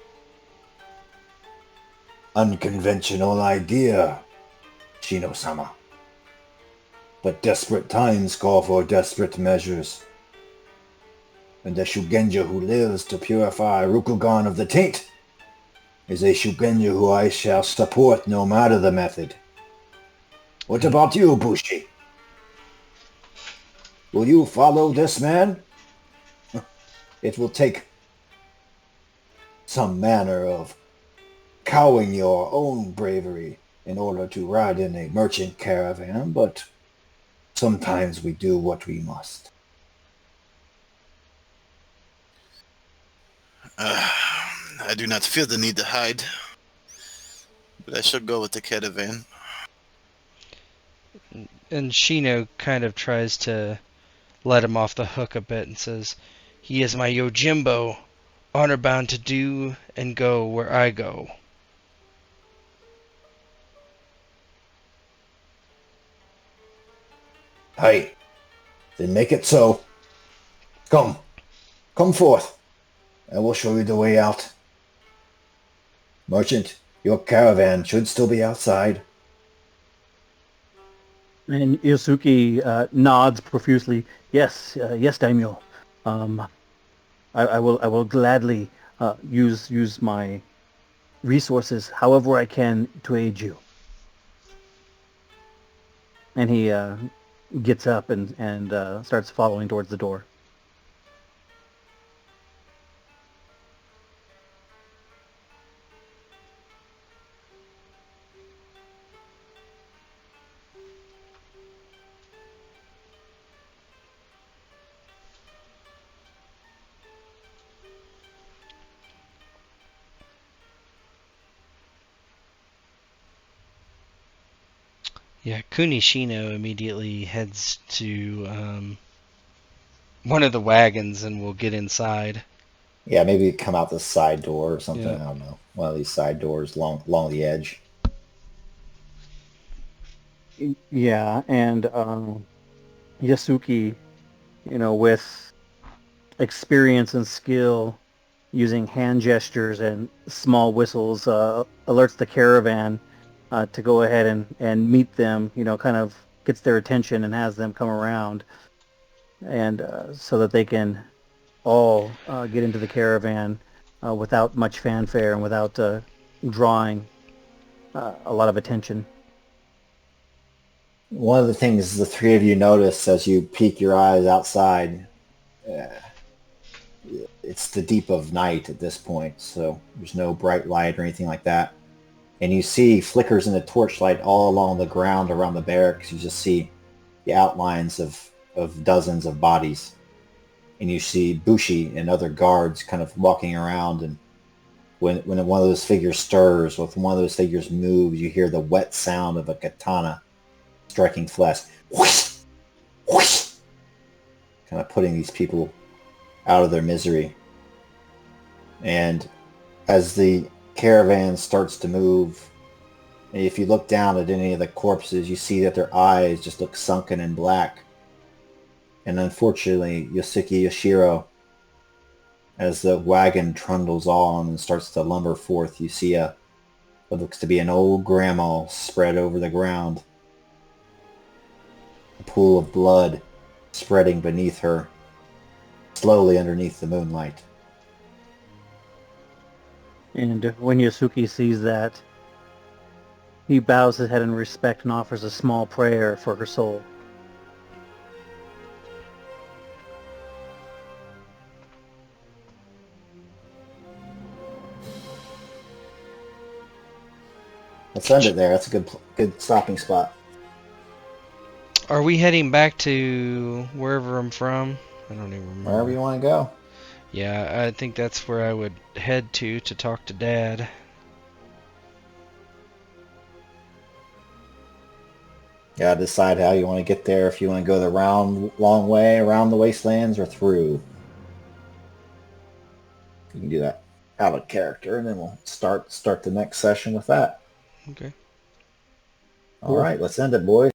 unconventional idea, Shino-sama. But desperate times call for desperate measures. And the Shugenja who lives to purify Rukugan of the taint is a Shugenja who I shall support no matter the method. What about you, Bushi? Will you follow this man? It will take some manner of cowing your own bravery in order to ride in a merchant caravan, but sometimes we do what we must. I do not feel the need to hide, but I shall go with the caravan. And Shino kind of tries to let him off the hook a bit and says, "He is my Yojimbo, honor bound to do and go where I go." Hey, then make it so. Come forth. I will show you the way out. Merchant, your caravan should still be outside. And Yosuke nods profusely. Yes, yes, Daimyo. I will gladly use my resources however I can to aid you. And he gets up and starts following towards the door. Yeah, Kunishino immediately heads to one of the wagons and will get inside. Yeah, maybe come out the side door or something. Yeah. I don't know. One of these side doors along the edge. Yeah, and Yasuki, with experience and skill using hand gestures and small whistles, alerts the caravan to go ahead and meet them, kind of gets their attention and has them come around, and so that they can all get into the caravan without much fanfare and without drawing a lot of attention. One of the things the three of you notice as you peek your eyes outside, it's the deep of night at this point, so there's no bright light or anything like that. And you see flickers in the torchlight all along the ground around the barracks. You just see the outlines of dozens of bodies. And you see Bushi and other guards kind of walking around, and when one of those figures stirs, or if one of those figures moves, you hear the wet sound of a katana striking flesh. Whoosh! Whoosh! Kind of putting these people out of their misery. And as the caravan starts to move, and if you look down at any of the corpses, you see that their eyes just look sunken and black. And unfortunately, Yosuke Yoshiro, as the wagon trundles on and starts to lumber forth, you see what looks to be an old grandma spread over the ground. A pool of blood spreading beneath her, slowly underneath the moonlight. And when Yasuki sees that, he bows his head in respect and offers a small prayer for her soul. Let's end it there. That's a good stopping spot. Are we heading back to wherever I'm from? I don't even remember. Wherever you want to go. Yeah, I think that's where I would head to talk to Dad. Gotta decide how you want to get there. If you want to go the long way around the wastelands or through. You can do that out of character, and then we'll start the next session with that. Okay. All right, let's end it, boys.